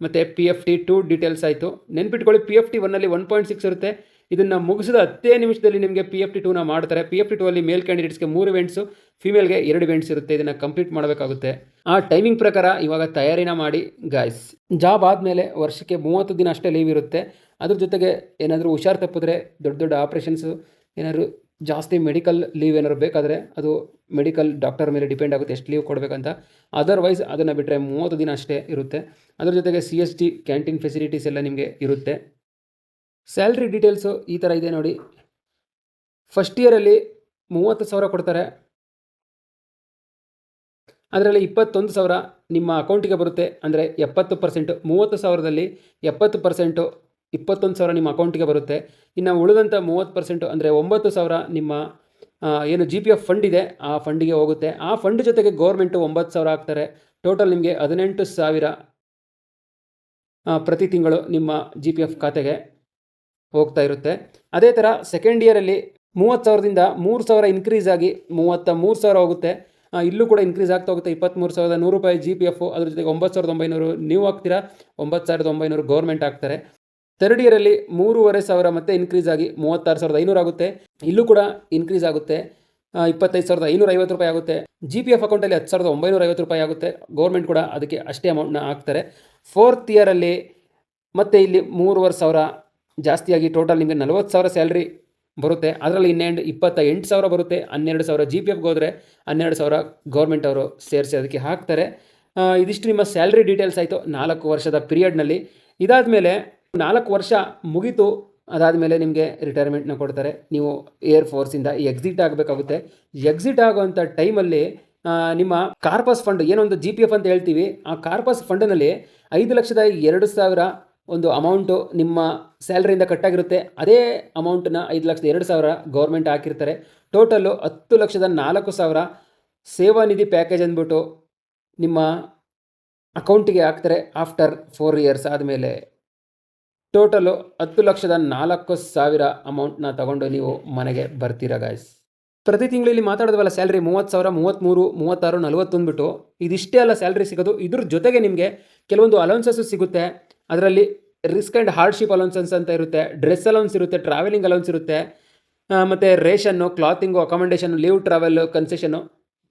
ಮತ್ತು PFT 2 ಡೀಟೇಲ್ಸ್ ಆಯಿತು. ನೆನ್ಪಿಟ್ಕೊಳ್ಳಿ, PFT 1ಅಲ್ಲಿ 1.6 ಇರುತ್ತೆ. ಇದನ್ನು ಮುಗಿಸಿದ 10 ನಿಮಿಷದಲ್ಲಿ ನಿಮಗೆ PFT 2ನ ಮಾಡ್ತಾರೆ. PFT 2ಅಲ್ಲಿ ಮೇಲ್ ಕ್ಯಾಂಡಿಡೇಟ್ಸ್ಗೆ 3 ಇವೆಂಟ್ಸು, ಫಿಮೇಲ್ಗೆ 2 ಇವೆಂಟ್ಸ್ ಇರುತ್ತೆ. ಇದನ್ನು ಕಂಪ್ಲೀಟ್ ಮಾಡಬೇಕಾಗುತ್ತೆ. ಆ ಟೈಮಿಂಗ್ ಪ್ರಕಾರ ಇವಾಗ ತಯಾರಿನ ಮಾಡಿ ಗಾಯ್ಸ್. ಜಾಬ್ ಆದಮೇಲೆ ವರ್ಷಕ್ಕೆ 30 ದಿನ ಅಷ್ಟೇ ಲೀವ್ ಇರುತ್ತೆ. ಅದ್ರ ಜೊತೆಗೆ ಏನಾದರೂ ಹುಷಾರು ತಪ್ಪಿದ್ರೆ ದೊಡ್ಡ ಆಪ್ರೇಷನ್ಸು ಏನಾದರೂ ಜಾಸ್ತಿ ಮೆಡಿಕಲ್ ಲೀವ್ ಏನಾದ್ರು ಬೇಕಾದರೆ ಅದು ಮೆಡಿಕಲ್ ಡಾಕ್ಟರ್ ಮೇಲೆ ಡಿಪೆಂಡ್ ಆಗುತ್ತೆ ಎಷ್ಟು ಲೀವ್ ಕೊಡಬೇಕಂತ. ಅದರ್ವೈಸ್ ಅದನ್ನು ಬಿಟ್ಟರೆ 30 ದಿನ ಅಷ್ಟೇ ಇರುತ್ತೆ. ಅದರ ಜೊತೆಗೆ CST ಕ್ಯಾಂಟೀನ್ ಫೆಸಿಲಿಟೀಸ್ ಎಲ್ಲ ನಿಮಗೆ ಇರುತ್ತೆ. ಸ್ಯಾಲ್ರಿ ಡೀಟೇಲ್ಸು ಈ ಥರ ಇದೆ ನೋಡಿ. ಫಸ್ಟ್ ಇಯರಲ್ಲಿ 30,000 ಕೊಡ್ತಾರೆ. ಅದರಲ್ಲಿ 21,000 ನಿಮ್ಮ ಅಕೌಂಟಿಗೆ ಬರುತ್ತೆ, ಅಂದರೆ 70%. 30,000ದಲ್ಲಿ 70%, 21,000 ನಿಮ್ಮ ಅಕೌಂಟಿಗೆ ಬರುತ್ತೆ. ಇನ್ನು ಉಳಿದಂಥ 30% ಅಂದರೆ 9,000 ನಿಮ್ಮ ಏನು GPF ಫಂಡ್ ಇದೆ ಆ ಫಂಡಿಗೆ ಹೋಗುತ್ತೆ. ಆ ಫಂಡ್ ಜೊತೆಗೆ ಗೌರ್ಮೆಂಟು 9,000 ಹಾಕ್ತಾರೆ. ಟೋಟಲ್ ನಿಮಗೆ 18,000 ಪ್ರತಿ ತಿಂಗಳು ನಿಮ್ಮ GPF ಖಾತೆಗೆ ಹೋಗ್ತಾ ಇರುತ್ತೆ. ಅದೇ ಥರ ಸೆಕೆಂಡ್ ಇಯರಲ್ಲಿ 30,000ದಿಂದ 3,000 ಇನ್ಕ್ರೀಸ್ ಆಗಿ 33,000 ಹೋಗುತ್ತೆ. ಇಲ್ಲೂ ಕೂಡ ಇನ್ಕ್ರೀಸ್ ಆಗ್ತಾ ಹೋಗುತ್ತೆ. 23,100 ರೂಪಾಯಿ GPF, ಅದ್ರ ಜೊತೆಗೆ 9,900 ನೀವು ಹಾಕ್ತೀರಾ, 9,900 ಗೌರ್ಮೆಂಟ್ ಹಾಕ್ತಾರೆ. ಥರ್ಡ್ ಇಯರಲ್ಲಿ 3,500 ಮತ್ತೆ ಇನ್ಕ್ರೀಸ್ ಆಗಿ 36,500 ಆಗುತ್ತೆ. ಇಲ್ಲೂ ಕೂಡ ಇನ್ಕ್ರೀಸ್ ಆಗುತ್ತೆ, 25,550 ರೂಪಾಯಿ ಆಗುತ್ತೆ. GPF ಅಕೌಂಟಲ್ಲಿ 10,950 ರೂಪಾಯಿ ಆಗುತ್ತೆ. ಗೌರ್ಮೆಂಟ್ ಕೂಡ ಅದಕ್ಕೆ ಅಷ್ಟೇ ಅಮೌಂಟ್ನ ಹಾಕ್ತಾರೆ. ಫೋರ್ತ್ ಇಯರಲ್ಲಿ ಮತ್ತೆ ಇಲ್ಲಿ 3,500 ಜಾಸ್ತಿಯಾಗಿ ಟೋಟಲ್ ನಿಮಗೆ 40,000 ಸ್ಯಾಲ್ರಿ ಬರುತ್ತೆ. ಅದರಲ್ಲಿ ಇನ್ನೆಂಡು 28,000 ಬರುತ್ತೆ. 12,000 GPFಗೆ ಹೋದರೆ 12,000 ಗೌರ್ಮೆಂಟ್ ಅವರು ಸೇರಿಸಿ ಅದಕ್ಕೆ ಹಾಕ್ತಾರೆ. ಇದಿಷ್ಟು ನಿಮ್ಮ ಸ್ಯಾಲ್ರಿ ಡೀಟೇಲ್ಸ್ ಆಯಿತು 4 ವರ್ಷದ ಪೀರಿಯಡ್ನಲ್ಲಿ. ಇದಾದಮೇಲೆ 4 ವರ್ಷ ಮುಗೀತು, ಅದಾದಮೇಲೆ ನಿಮಗೆ ರಿಟೈರ್ಮೆಂಟ್ನ ಕೊಡ್ತಾರೆ. ನೀವು ಏರ್ ಫೋರ್ಸಿಂದ ಎಕ್ಸಿಟ್ ಆಗಬೇಕಾಗುತ್ತೆ. ಎಕ್ಸಿಟ್ ಆಗೋವಂಥ ಟೈಮಲ್ಲಿ ನಿಮ್ಮ ಕಾರ್ಪಸ್ ಫಂಡ್, ಏನೊಂದು GPF ಅಂತ ಹೇಳ್ತೀವಿ, ಆ ಕಾರ್ಪಸ್ ಫಂಡ್ನಲ್ಲಿ 5,02,000 ಒಂದು ಅಮೌಂಟು ನಿಮ್ಮ ಸ್ಯಾಲ್ರಿಯಿಂದ ಕಟ್ಟಾಗಿರುತ್ತೆ. ಅದೇ ಅಮೌಂಟನ್ನ 5,02,000 ಗೌರ್ಮೆಂಟ್ ಹಾಕಿರ್ತಾರೆ. ಟೋಟಲ್ಲು 10,04,000 ಸೇವಾ ನಿಧಿ ಪ್ಯಾಕೇಜ್ ಅಂದ್ಬಿಟ್ಟು ನಿಮ್ಮ ಅಕೌಂಟಿಗೆ ಹಾಕ್ತಾರೆ. ಆಫ್ಟರ್ 4 ಇಯರ್ಸ್ ಆದಮೇಲೆ ಟೋಟಲು 10,04,000 ಅಮೌಂಟ್ನ ತಗೊಂಡು ನೀವು ಮನೆಗೆ ಬರ್ತೀರಾ ಗಾಯ್ಸ್. ಪ್ರತಿ ತಿಂಗಳು ಇಲ್ಲಿ ಮಾತಾಡೋದವಲ್ಲ ಸ್ಯಾಲ್ರಿ 30,000, 33, 36, 40 ಅಂದ್ಬಿಟ್ಟು ಇದಿಷ್ಟೇ ಅಲ್ಲ ಸ್ಯಾಲ್ರಿ ಸಿಗೋದು. ಇದ್ರ ಜೊತೆಗೆ ನಿಮಗೆ ಕೆಲವೊಂದು ಅಲೌನ್ಸಸ್ಸು ಸಿಗುತ್ತೆ. ಅದರಲ್ಲಿ ರಿಸ್ಕ್ ಆ್ಯಂಡ್ ಹಾರ್ಡ್ಶಿಪ್ ಅಲೌನ್ಸನ್ಸ್ ಅಂತ ಇರುತ್ತೆ, ಡ್ರೆಸ್ ಅಲೌನ್ಸ್ ಇರುತ್ತೆ, ಟ್ರಾವೆಲಿಂಗ್ ಅಲೌನ್ಸ್ ಇರುತ್ತೆ, ಮತ್ತು ರೇಷನ್ನು, ಕ್ಲಾತಿಂಗು, ಅಕಾಮಿಡೇಷನ್ನು, ಲೀವ್ ಟ್ರಾವೆಲ್ ಕನ್ಸೆಷನ್ನು,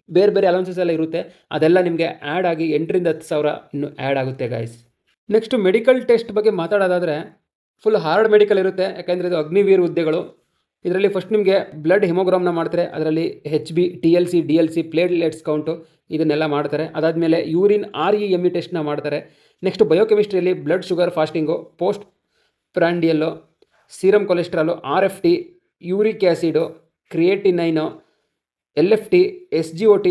ಬೇರೆ ಬೇರೆ ಅಲೌನ್ಸಸ್ ಎಲ್ಲ ಇರುತ್ತೆ. ಅದೆಲ್ಲ ನಿಮಗೆ ಆ್ಯಡ್ ಆಗಿ 8,000 ರಿಂದ 10,000 ಇನ್ನೂ ಆ್ಯಡ್ ಆಗುತ್ತೆ ಗಾಯ್ಸ್. ನೆಕ್ಸ್ಟು ಮೆಡಿಕಲ್ ಟೆಸ್ಟ್ ಬಗ್ಗೆ ಮಾತಾಡೋದಾದರೆ ಫುಲ್ ಹಾರ್ಡ್ ಮೆಡಿಕಲ್ ಇರುತ್ತೆ, ಯಾಕೆಂದರೆ ಇದು ಅಗ್ನಿವೀರ್ ಹುದ್ದೆಗಳು. ಇದರಲ್ಲಿ ಫಸ್ಟ್ ನಿಮಗೆ ಬ್ಲಡ್ ಹಿಮೋಗ್ರಾಮ್ನ ಮಾಡ್ತಾರೆ. ಅದರಲ್ಲಿ HB, TLC, DLC, platelets count ಇದನ್ನೆಲ್ಲ ಮಾಡ್ತಾರೆ. ಅದಾದಮೇಲೆ ಯೂರಿನ್ REME ಟೆಸ್ಟ್ನ ಮಾಡ್ತಾರೆ. ನೆಕ್ಸ್ಟ್ ಬಯೋಕೆಮಿಸ್ಟ್ರಿಯಲ್ಲಿ blood sugar fasting, post prandial, serum cholesterol, RFT, uric acid, creatinine, LFT, SGOT,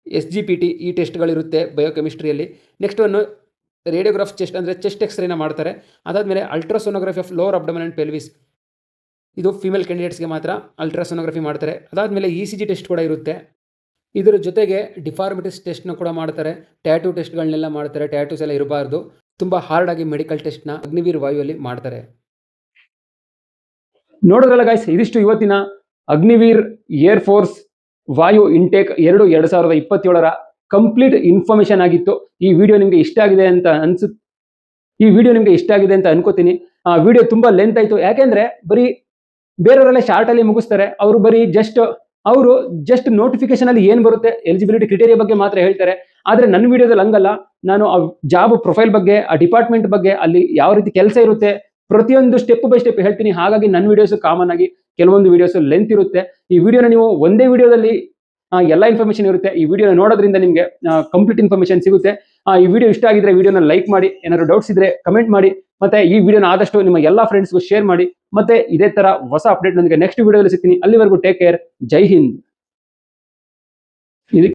SGPT ಈ ಟೆಸ್ಟ್ಗಳಿರುತ್ತೆ ಬಯೋಕೆಮಿಸ್ಟ್ರಿಯಲ್ಲಿ. ನೆಕ್ಸ್ಟ್ ಒಂದು ರೇಡಿಯೋಗ್ರಾಫ್ ಚೆಸ್ಟ್, ಅಂದರೆ ಚೆಸ್ಟ್ ಎಕ್ಸ್ರೇನ ಮಾಡ್ತಾರೆ. ಅದಾದಮೇಲೆ ultrasonography of lower abdomen and pelvis, ಇದು ಫಿಮೇಲ್ ಕ್ಯಾಂಡಿಡೇಟ್ಸ್ಗೆ ಮಾತ್ರ ಅಲ್ಟ್ರಾಸೋನೋಗ್ರಫಿ ಮಾಡ್ತಾರೆ. ಅದಾದಮೇಲೆ ECG ಟೆಸ್ಟ್ ಕೂಡ ಇರುತ್ತೆ. ಇದರ ಜೊತೆಗೆ ಡಿಫಾರ್ಮಿಟೀಸ್ ಟೆಸ್ಟ್ನ ಕೂಡ ಮಾಡ್ತಾರೆ. ಟ್ಯಾಟೂ ಟೆಸ್ಟ್ಗಳನ್ನೆಲ್ಲ ಮಾಡ್ತಾರೆ. ಟ್ಯಾಟೂಸ್ ಎಲ್ಲ ಇರಬಾರ್ದು. ತುಂಬ ಹಾರ್ಡಾಗಿ ಮೆಡಿಕಲ್ ಟೆಸ್ಟ್ನ ಅಗ್ನಿವೀರ್ ವಾಯುವಲ್ಲಿ ಮಾಡ್ತಾರೆ. ನೋಡಿದ್ರಲ್ಲ ಗಾಯ್ಸ್, ಇದಿಷ್ಟು ಇವತ್ತಿನ ಅಗ್ನಿವೀರ್ ಏರ್ ಫೋರ್ಸ್ ವಾಯು ಇಂಟೇಕ್ 2027ರ ಕಂಪ್ಲೀಟ್ ಇನ್ಫಾರ್ಮೇಷನ್ ಆಗಿತ್ತು. ಈ ವಿಡಿಯೋ ನಿಮಗೆ ಇಷ್ಟ ಆಗಿದೆ ಅಂತ ಅನ್ಕೋತೀನಿ. ವಿಡಿಯೋ ತುಂಬ ಲೆಂತ್ ಆಯಿತು, ಯಾಕೆಂದರೆ ಬರೀ ಬೇರೆಯವರೆಲ್ಲ ಶಾರ್ಟಲ್ಲಿ ಮುಗಿಸ್ತಾರೆ. ಅವರು ಜಸ್ಟ್ ನೋಟಿಫಿಕೇಶನಲ್ಲಿ ಏನು ಬರುತ್ತೆ ಎಲಿಜಿಬಿಲಿಟಿ ಕ್ರಿಟೇರಿಯಾ ಬಗ್ಗೆ ಮಾತ್ರ ಹೇಳ್ತಾರೆ. ಆದರೆ ನನ್ನ ವಿಡಿಯೋದಲ್ಲಿ ಹಂಗಲ್ಲ. ನಾನು ಆ ಜಾಬ್ ಪ್ರೊಫೈಲ್ ಬಗ್ಗೆ, ಆ ಡಿಪಾರ್ಟ್ಮೆಂಟ್ ಬಗ್ಗೆ, ಅಲ್ಲಿ ಯಾವ ರೀತಿ ಕೆಲಸ ಇರುತ್ತೆ, ಪ್ರತಿಯೊಂದು ಸ್ಟೆಪ್ ಬೈ ಸ್ಟೆಪ್ ಹೇಳ್ತೀನಿ. ಹಾಗಾಗಿ ನನ್ನ ವಿಡಿಯೋಸ್ ಕಾಮನ್ ಆಗಿ ಕೆಲವೊಂದು ವಿಡಿಯೋಸ್ ಲೆಂತ್ ಇರುತ್ತೆ. ಈ ವಿಡಿಯೋನ ನೀವು ಒಂದೇ ವಿಡಿಯೋದಲ್ಲಿ ಎಲ್ಲ ಇನ್ಫಾರ್ಮೇಷನ್ ಇರುತ್ತೆ. ಈ ವಿಡಿಯೋನ ನೋಡೋದ್ರಿಂದ ನಿಮಗೆ ಕಂಪ್ಲೀಟ್ ಇನ್ಫಾರ್ಮೇಷನ್ ಸಿಗುತ್ತೆ. ಈ ವಿಡಿಯೋ ಇಷ್ಟ ಆಗಿದ್ರೆ ವಿಡಿಯೋನ ಲೈಕ್ ಮಾಡಿ, ಏನಾದ್ರು ಡೌಟ್ಸ್ ಇದ್ರೆ ಕಮೆಂಟ್ ಮಾಡಿ, ಮತ್ತೆ ಈ ವಿಡಿಯೋನ ಆದಷ್ಟು ನಿಮ್ಮ ಎಲ್ಲ ಫ್ರೆಂಡ್ಸ್ಗೂ ಶೇರ್ ಮಾಡಿ. ಮತ್ತೆ ಇದೇ ತರ ಹೊಸ ಅಪ್ಡೇಟ್ ನೊಂದಿಗೆ ನೆಕ್ಸ್ಟ್ ವಿಡಿಯೋದಲ್ಲಿ ಸಿಗ್ತೀನಿ. ಅಲ್ಲಿವರೆಗೂ ಟೇಕ್ ಕೇರ್. ಜೈ ಹಿಂದ್.